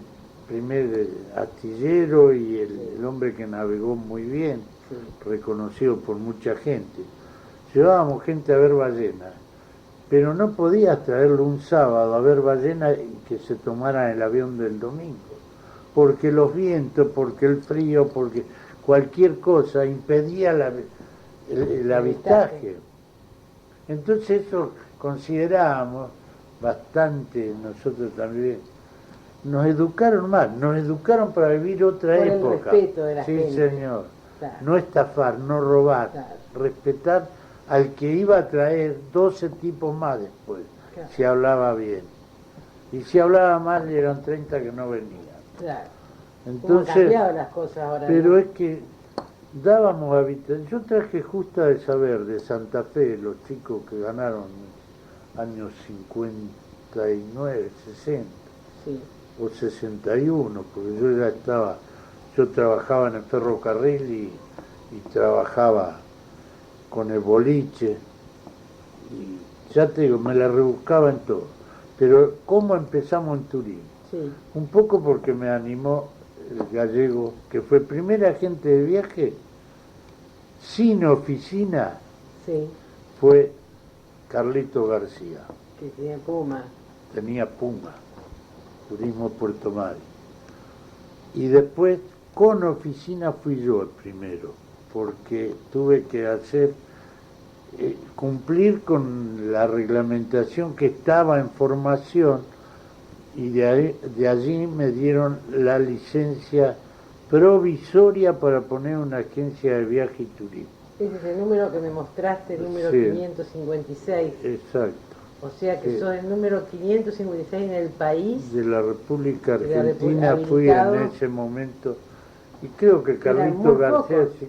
primer astillero y el hombre que navegó muy bien, Sí. reconocido por mucha gente. Llevábamos gente a ver ballenas, pero no podías traerlo un sábado a ver ballenas y que se tomaran el avión del domingo, porque los vientos, porque el frío, porque cualquier cosa impedía el avistaje. Entonces eso considerábamos bastante, nosotros también, nos educaron mal, nos educaron para vivir otra Por el época. respeto de la Sí, gente. señor. Claro. No estafar, no robar, Claro. respetar al que iba a traer 12 tipos más después, Claro. si hablaba bien. Y si hablaba mal eran 30 que no venían. Claro. ¿Cómo han Entonces, cambiado las cosas ahora? pero ¿no? es que dábamos habitación. Yo traje Justa de Saber de Santa Fe, los chicos que ganaron años 59, 60 Sí. o 61, porque yo ya estaba, yo trabajaba en el ferrocarril y trabajaba con el boliche, y ya te digo, me la rebuscaba en todo. Pero ¿cómo empezamos en turismo? Sí. Un poco porque me animó el gallego, que fue primer agente de viaje sin oficina, Sí. fue Carlito García. Que tenía Puma. Tenía Puma, Turismo Puerto Madryn. Y después, con oficina fui yo el primero, porque tuve que hacer, cumplir con la reglamentación que estaba en formación, y de allí me dieron la licencia provisoria para poner una agencia de viaje y turismo. Ese es el número que me mostraste, el número Sí. 556. Exacto. O sea que Sí. sos el número 556 en el país. De la República De la Argentina fui habilitado. en ese momento, y creo que Eran Carlito muy García, pocos. sí,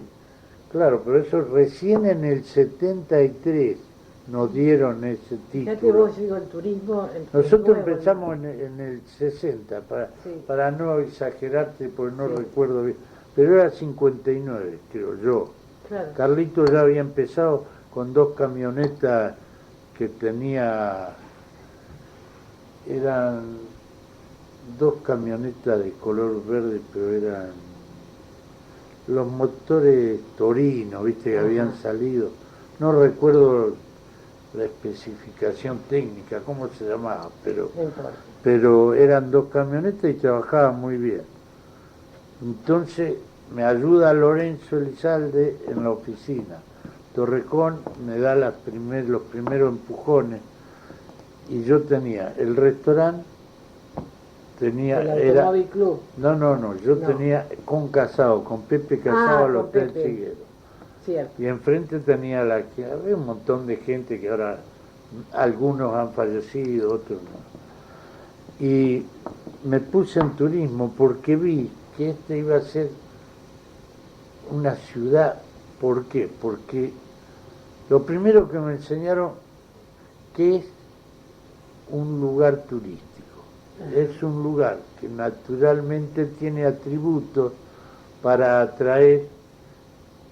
claro, pero eso recién en el 73 nos dieron ese Fíjate título. vos, yo digo, el turismo. Nosotros nuevo, ¿no? empezamos en el 60, Sí. para no exagerarte, porque no Sí. recuerdo bien, pero era 59, creo yo. Claro. Carlito ya había empezado con 2 camionetas que tenía, eran 2 camionetas de color verde, pero eran los motores Torino, viste, que Ajá. habían salido. No recuerdo la especificación técnica, cómo se llamaba, No importa. pero eran 2 camionetas y trabajaban muy bien. Entonces me ayuda Lorenzo Elizalde en la oficina. Torrecón me da los primeros empujones, y yo tenía el restaurante, tenía, El era, Automóvil Club. no, yo No. tenía con Casado, con Pepe Casado al con Hotel Pepe. Siguero. Cierto. Y enfrente tenía había un montón de gente que ahora, algunos han fallecido, otros no. Y me puse en turismo porque vi que este iba a ser una ciudad. ¿Por qué? Porque lo primero que me enseñaron que es un lugar turístico. Es un lugar que naturalmente tiene atributos para atraer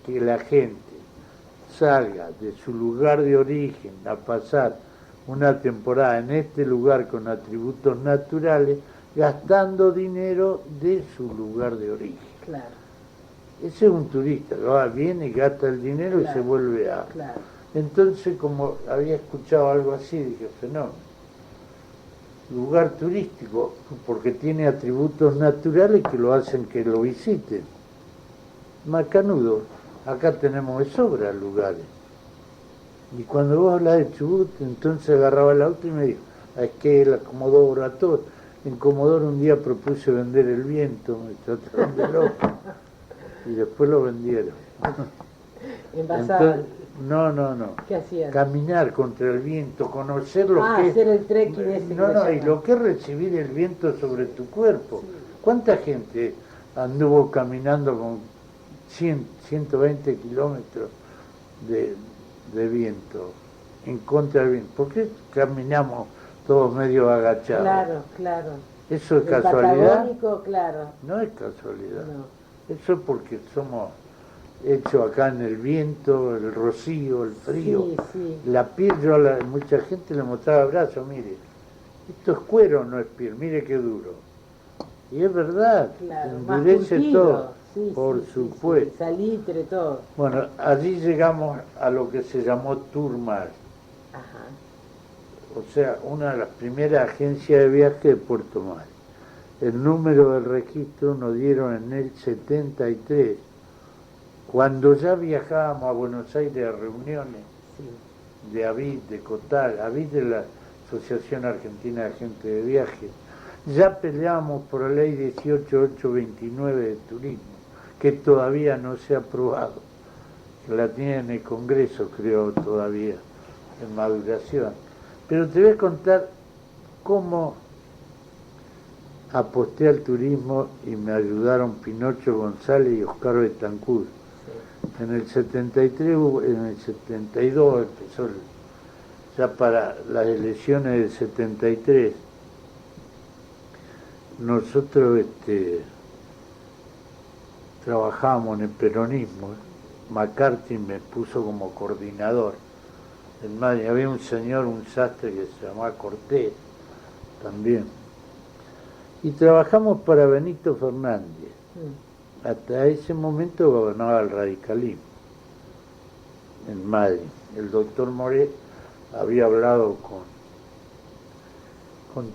que la gente salga de su lugar de origen a pasar una temporada en este lugar con atributos naturales, gastando dinero de su lugar de origen. Claro, Ese es un turista, que va, viene y gasta el dinero y Claro. se vuelve a... claro. Entonces, como había escuchado algo así, dije, fenómeno. Lugar turístico, porque tiene atributos naturales que lo hacen que lo visiten. Macanudo, acá tenemos de sobra lugares. Y cuando vos hablas de Chubut, entonces agarraba el auto y me dijo, es que la Comodoro a todo. En Comodoro un día propuse vender el viento, me trataron de loco. Y después lo vendieron. Envasaban. No. ¿Qué hacían? Caminar contra el viento, conocer lo que hacer el trekking ese. No, y lo que es recibir el viento sobre tu cuerpo. Sí. ¿Cuánta gente anduvo caminando con 100, 120 kilómetros de viento, en contra del viento? ¿Por qué caminamos todos medio agachados? Claro. ¿Eso es El casualidad? Patagónico, claro. No es casualidad. No. Eso es porque somos hechos acá en el viento, el rocío, el frío. Sí. La piel, mucha gente le mostraba brazos, mire, esto es cuero, no es piel, mire qué duro. Y es verdad, Claro, endurece curtido. todo, Sí, por sí, supuesto. sí. Salitre, todo. Bueno, allí llegamos a lo que se llamó Tourmar, Ajá. o sea, una de las primeras agencias de viaje de Puerto Mar. El número del registro nos dieron en el 73, cuando ya viajábamos a Buenos Aires a reuniones Sí. de AVID, de COTAL, AVID de la Asociación Argentina de Agentes de Viaje. Ya peleábamos por la ley 18829 de turismo, que todavía no se ha aprobado. La tiene en el Congreso, creo, todavía, en maduración. Pero te voy a contar cómo aposté al turismo y me ayudaron Pinocho González y Oscar Betancourt. En el 73, en el 72 empezó ya para las elecciones del 73. Nosotros trabajábamos en el peronismo. McCarthy me puso como coordinador. En Madrid había un señor, un sastre que se llamaba Cortés, también. Y trabajamos para Benito Fernández. Hasta ese momento gobernaba el radicalismo en Madrid. El doctor Moret había hablado con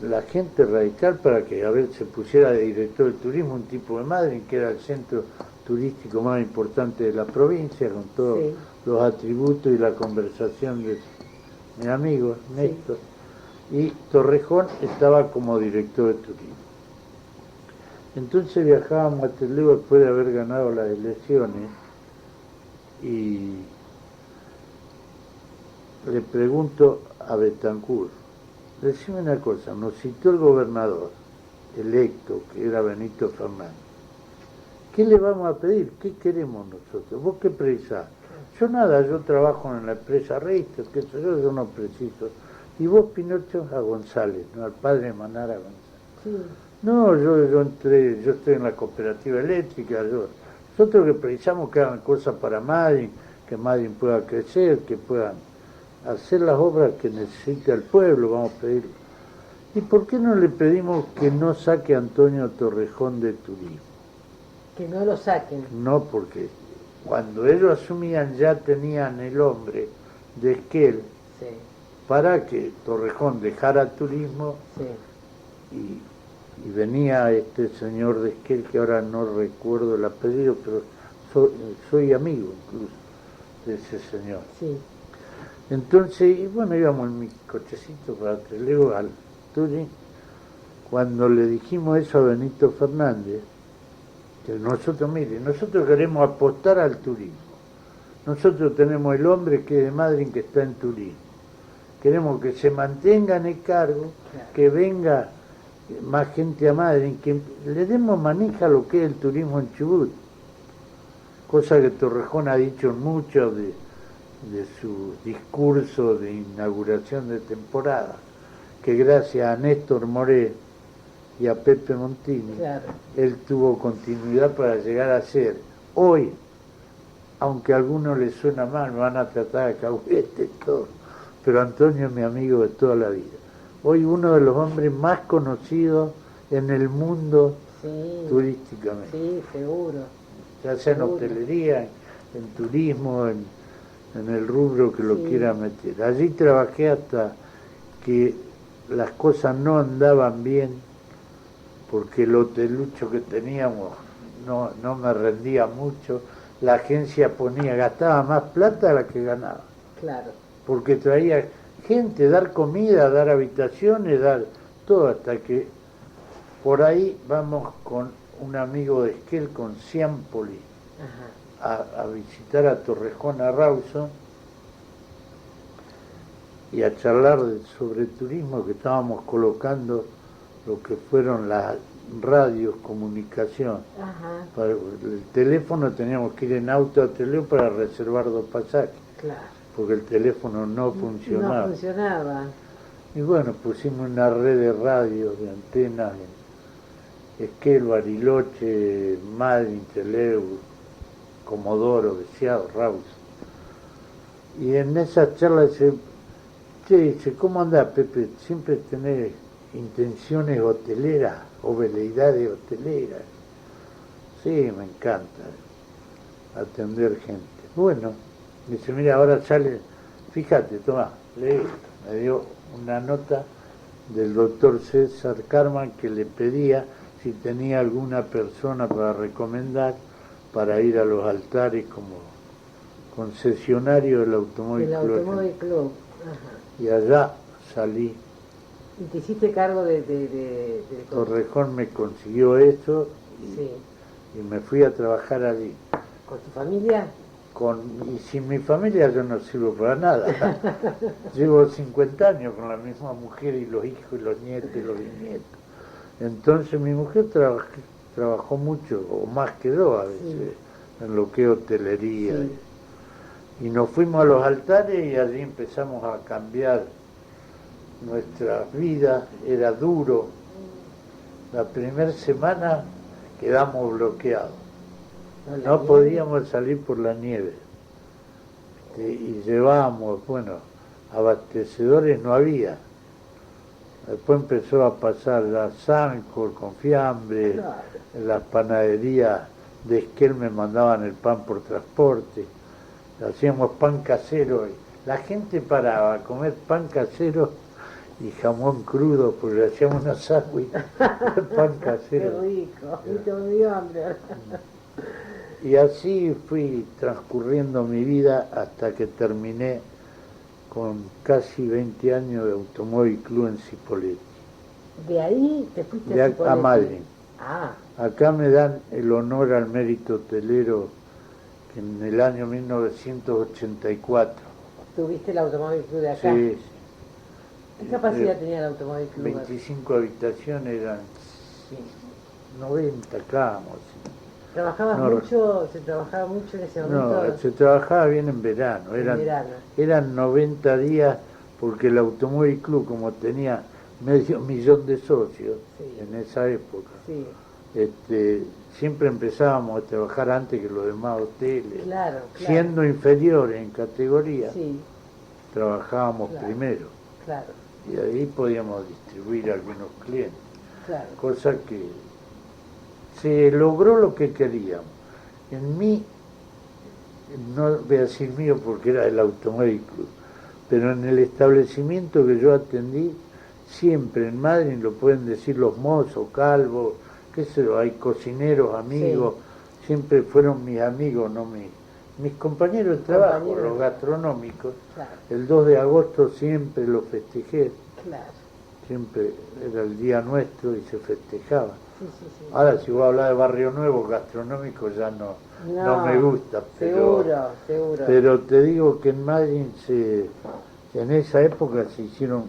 la gente radical para que se pusiera de director de turismo un tipo de Madrid, que era el centro turístico más importante de la provincia, con todos los atributos y la conversación de mi amigo Néstor. Y Torrejón estaba como director de turismo. Entonces viajábamos a Trelew después de haber ganado las elecciones y le pregunto a Betancourt, decime una cosa, nos citó el gobernador electo, que era Benito Fernández, ¿qué le vamos a pedir? ¿Qué queremos nosotros? ¿Vos qué precisás? Yo nada, yo trabajo en la empresa Register, que yo no preciso. Y vos, Pinocho, a González, ¿no? Al padre Manara González. Sí. No, yo estoy en la cooperativa eléctrica, nosotros que precisamos que hagan cosas para Madrid, que Madrid pueda crecer, que puedan hacer las obras que necesita el pueblo, vamos a pedir. ¿Y por qué no le pedimos que no saque a Antonio Torrejón de turismo? Que no lo saquen. No, porque cuando ellos asumían ya tenían el hombre de Esquel para que Torrejón dejara turismo y venía este señor de Esquel, que ahora no recuerdo el apellido, pero soy amigo incluso de ese señor. Entonces, y bueno, íbamos en mi cochecito para Trelew al turismo. Cuando le dijimos eso a Benito Fernández, que nosotros, mire, nosotros queremos apostar al turismo. Nosotros tenemos el hombre que es de Madrid, que está en turismo. Queremos que se mantenga en el cargo, que venga más gente a Madrid, que le demos manija a lo que es el turismo en Chubut. Cosa que Torrejón ha dicho mucho de su discurso de inauguración de temporada, que gracias a Néstor Moret y a Pepe Montini, él tuvo continuidad para llegar a ser hoy, aunque a algunos les suena mal, me van a tratar de cahuete y todo, pero Antonio es mi amigo de toda la vida. Hoy uno de los hombres más conocidos en el mundo Sí, turísticamente, sí, seguro. ya sea en seguro. hotelería, en turismo, en el rubro que lo Sí. quiera meter. Allí trabajé hasta que las cosas no andaban bien, porque el hotelucho que teníamos no me rendía mucho. La agencia gastaba más plata de la que ganaba, Claro. porque traía gente, dar comida, dar habitaciones, dar todo, hasta que por ahí vamos con un amigo de Esquel, con Ciampoli, Ajá. a visitar a Torrejón, a Rawson, y a charlar sobre turismo, que estábamos colocando lo que fueron las radios, comunicación. Ajá. Para el teléfono teníamos que ir en auto a Teleo para reservar 2 pasajes, Claro. porque el teléfono no funcionaba. No funcionaba. Y bueno, pusimos una red de radios, de antenas en Esquel, Bariloche, Madrid, Teleu, Comodoro, Deseado, Rawson. Y en esa charla dice, ¿cómo andás, Pepe? ¿Siempre tenés intenciones hoteleras o veleidades hoteleras? Sí, me encanta atender gente. Bueno, dice, mira, ahora sale, fíjate, toma, lee, me dio una nota del doctor César Carman que le pedía si tenía alguna persona para recomendar para ir a los altares como concesionario del Automóvil El Club. Automóvil Club. Ajá. Y allá salí. ¿Y te hiciste cargo de Torrejón me consiguió eso sí. y me fui a trabajar allí. ¿Con tu familia? Y sin mi familia yo no sirvo para nada. Llevo 50 años con la misma mujer y los hijos y los nietos y los bisnietos. Entonces mi mujer trabajó mucho, o más que yo a veces, sí, en lo que es hotelería. Sí. Y nos fuimos a los altares y allí empezamos a cambiar nuestra vida. Era duro. La primera semana quedamos bloqueados. No podíamos salir por la nieve. Y llevábamos, bueno, abastecedores no había. Después empezó a pasar la Sancor con fiambre, claro. En las panaderías de Esquel me mandaban el pan por transporte. Hacíamos pan casero. La gente paraba a comer pan casero y jamón crudo, porque hacíamos una sándwich de pan casero. Qué rico, y te dio hambre. Y así fui transcurriendo mi vida hasta que terminé con casi 20 años de Automóvil Club en Cipolletti. ¿De ahí te fuiste a Cipolletti? A Madrid. Ah. Acá me dan el honor al mérito hotelero que en el año 1984. ¿Tuviste el Automóvil Club de acá? Sí. ¿Qué capacidad tenía el Automóvil Club? 25 habitaciones, eran 90 camas. ¿Trabajabas mucho? ¿Se trabajaba mucho en ese momento? No, se trabajaba bien en verano. Eran 90 días porque el Automóvil Club, como tenía 500.000 de socios en esa época, siempre empezábamos a trabajar antes que los demás hoteles. Claro. Siendo inferiores en categoría, trabajábamos primero. Claro. Y ahí podíamos distribuir a algunos clientes. Claro. Cosa que se logró lo que queríamos. En mí, no voy a decir mío porque era el Automóvil Club, pero en el establecimiento que yo atendí, siempre en Madrid, lo pueden decir los mozos, calvos, qué sé yo, hay cocineros, amigos, siempre fueron mis amigos, no mis compañeros de trabajo, los gastronómicos. Claro. El 2 de agosto siempre lo festejé. Claro. Siempre era el día nuestro y se festejaba. Ahora, si voy a hablar de Barrio Nuevo, gastronómico, ya no me gusta. Seguro. Pero te digo que en Madrid, en esa época se hicieron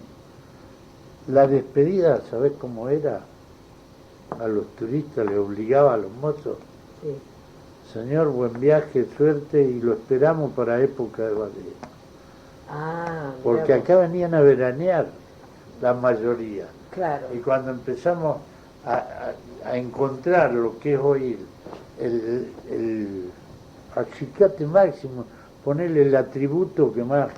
la despedida, ¿sabés cómo era? A los turistas les obligaba a los mozos. Sí. Señor, buen viaje, suerte, y lo esperamos para época de ballet. Porque acá venían a veranear la mayoría. Claro. Y cuando empezamos a encontrar lo que es hoy el acicate máximo, ponerle el atributo que más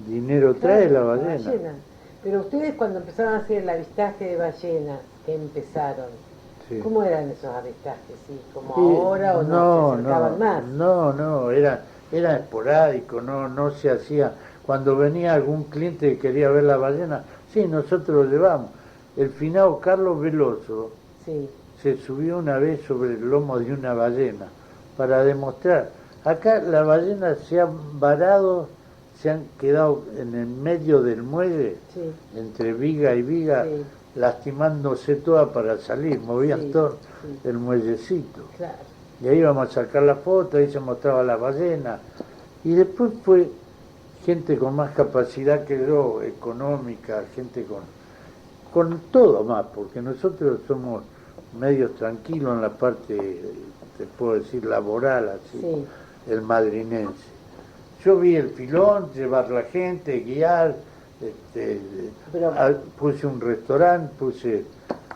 dinero trae, la ballena. Pero ustedes cuando empezaron a hacer el avistaje de ballenas, que empezaron. Sí. ¿Cómo eran esos avistajes? ¿Sí? ¿Como Sí, ahora o no? ¿Se acercaban más? no, era esporádico, no se hacía. Cuando venía algún cliente que quería ver la ballena, sí, nosotros lo llevamos. El finado Carlos Veloso Sí, se subió una vez sobre el lomo de una ballena para demostrar. Acá las ballenas se han varado, se han quedado en el medio del muelle, sí, entre viga y viga, sí. lastimándose todas para salir, movían Sí, todo sí. el muellecito. Claro. Y ahí íbamos a sacar la foto, ahí se mostraba la ballena. Y después fue gente con más capacidad que yo, económica, gente con todo más, porque nosotros somos medios tranquilos en la parte, te puedo decir, laboral, así, Sí. el madrinense. Yo vi el filón, llevar la gente, guiar, Pero- puse un restaurante,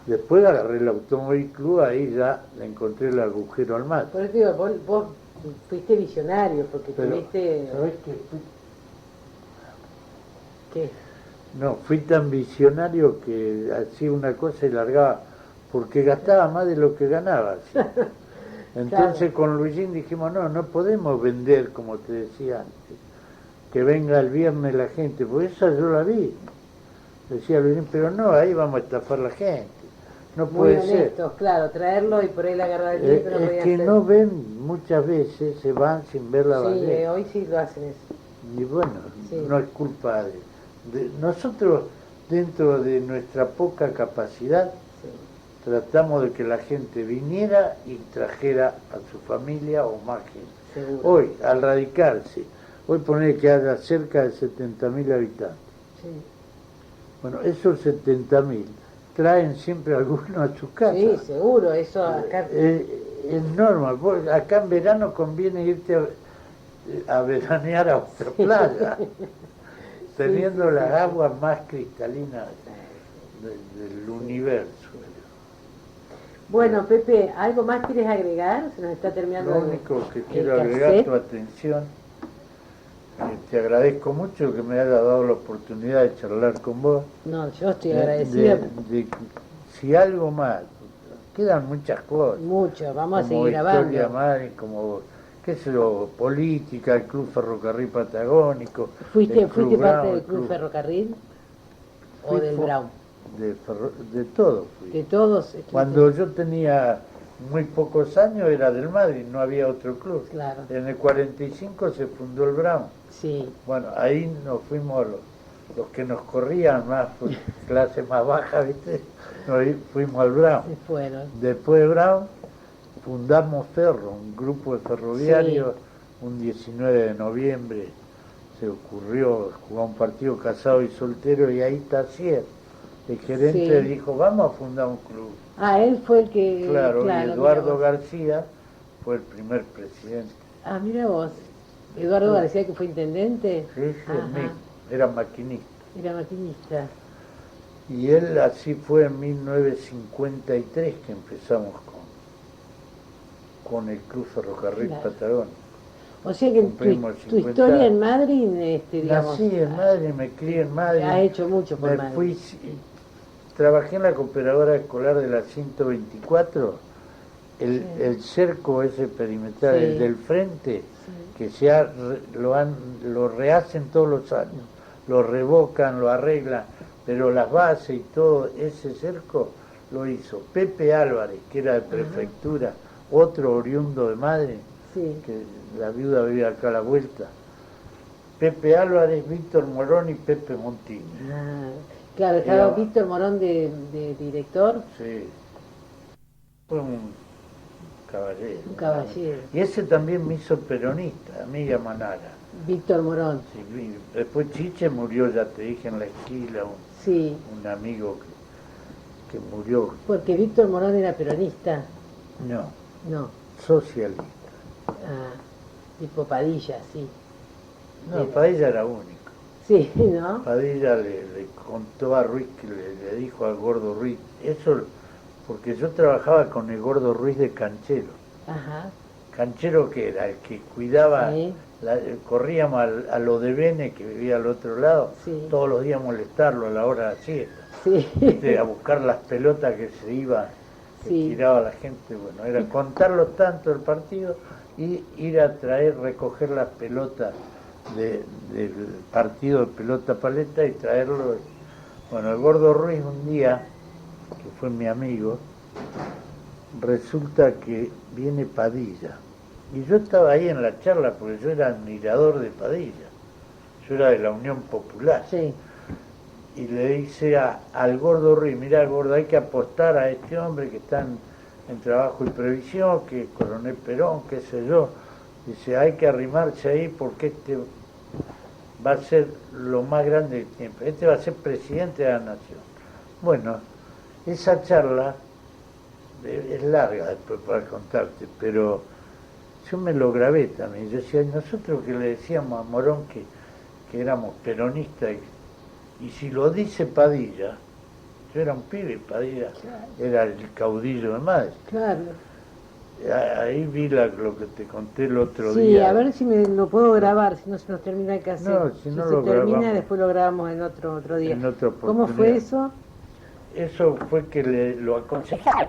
después agarré el automóvil club, ahí ya le encontré el agujero al mar. Por eso digo, vos fuiste visionario, porque Pero, tuviste... ¿sabés qué? ¿Qué? No, fui tan visionario que hacía una cosa y largaba, porque gastaba más de lo que ganaba. ¿sí? Entonces Claro. con Luisín dijimos, no podemos vender, como te decía antes, que venga el viernes la gente, porque esa yo la vi. Decía Luisín, pero no, ahí vamos a estafar a la gente. No Muy puede ser. honestos, claro, traerlo y por ahí la agarrar el tiempo no Es podía que ser. no ven, muchas veces se van sin ver la Sí, bandera. hoy sí lo hacen eso. Y bueno, Sí. no es culpa de nosotros, dentro de nuestra poca capacidad, Sí. tratamos de que la gente viniera y trajera a su familia o más gente. Seguro. Hoy, al radicarse, hoy poner que haya cerca de 70.000 habitantes. Sí. Bueno, esos 70.000 traen siempre algunos a sus casas. Sí, seguro, eso acá... Es normal. Acá en verano conviene irte a veranear a otra playa, teniendo sí, las sí. aguas más cristalinas del universo. Bueno, Pepe, ¿algo más quieres agregar? Se nos está terminando Lo el- único que el quiero agregar cassette. tu atención, te agradezco mucho que me hayas dado la oportunidad de charlar con vos. No, yo estoy de- agradecida de- si algo más, quedan muchas cosas. mucho, vamos a como seguir historia grabando. madre, como, qué sé yo, política, el Club Ferrocarril Patagónico. ¿Fuiste el Club parte Brown, del el Club Ferrocarril o Fui del fo- Brown? de todo fui. De todos. estuviste- Cuando yo tenía muy pocos años era del Madrid, no había otro club. Claro. En el 45 se fundó el Brown. Sí, Bueno, ahí nos fuimos los que nos corrían más, pues, clase más baja, ¿viste? Nos fuimos al Brown. se fueron. Después de Brown fundamos Ferro, un grupo de ferroviarios, un 19 de noviembre se ocurrió jugar un partido casado y soltero y ahí Tassier, el gerente, Sí. dijo, vamos a fundar un club. Ah, él fue el que... Claro, y mira Eduardo vos. García fue el primer presidente. Ah, mira vos. Eduardo García, que fue intendente. Sí, sí, el Ajá. mismo, era maquinista. Era maquinista. Y él así fue en 1953 que empezamos con el Club Ferrocarril Claro. Patagónico. O sea que Cumplimos tu 50 historia en Madrid, digamos, Nací en Madrid, me crié en Madrid. ha hecho mucho por Me Madrid. fui, trabajé en la cooperadora escolar de la 124, el cerco ese perimetral, Sí. el del frente, Sí. que lo rehacen todos los años, lo revocan, lo arreglan, pero las bases y todo, ese cerco lo hizo Pepe Álvarez, que era de prefectura, otro oriundo de Madrid, Sí. que la viuda vive acá a la vuelta. Pepe Álvarez, Víctor Morón y Pepe Montini. Ah, claro, estaba Era- Víctor Morón de director, Sí. Fue un caballero. un caballero. Y ese también me hizo peronista, amiga Manara. Víctor Morón, Sí, después Chiche murió, ya te dije, en la esquila, sí, un amigo que murió, porque Víctor Morón era peronista, no, no, socialista. ah, tipo Padilla, sí. No, Padilla era único. Sí, ¿no? Padilla le contó a Ruiz, que le dijo al Gordo Ruiz, eso porque yo trabajaba con el Gordo Ruiz de canchero. Ajá, Canchero que era el que cuidaba Sí. corríamos a lo de Bene, que vivía al otro lado, Sí. todos los días molestarlo a la hora de la siesta, Sí. a buscar las pelotas que se iban, que Sí. tiraba la gente. Bueno, era contar los tantos del partido y ir a recoger las pelotas del partido de pelota paleta y traerlo. Bueno, el Gordo Ruiz un día, que fue mi amigo, resulta que viene Padilla. Y yo estaba ahí en la charla porque yo era admirador de Padilla. Yo era de la Unión Popular. Sí. Y le dice al Gordo Ruiz, mirá, Gordo, hay que apostar a este hombre que está en trabajo y previsión, que es Coronel Perón, qué sé yo. Dice, hay que arrimarse ahí porque este va a ser lo más grande del tiempo. Este va a ser presidente de la nación. Bueno, esa charla es larga después para contarte, pero yo me lo grabé también. Yo decía, nosotros que le decíamos a Morón que éramos peronistas, y si lo dice Padilla, yo era un pibe, Padilla era el caudillo de Madrid. Claro. Ahí vi lo que te conté el otro Sí, día. a ver si me lo puedo grabar, si no se nos termina el cassette. No, si no se lo termina, grabamos. después lo grabamos en otro día. En otra ¿Cómo fue oportunidad. eso? Eso fue que lo aconsejaba.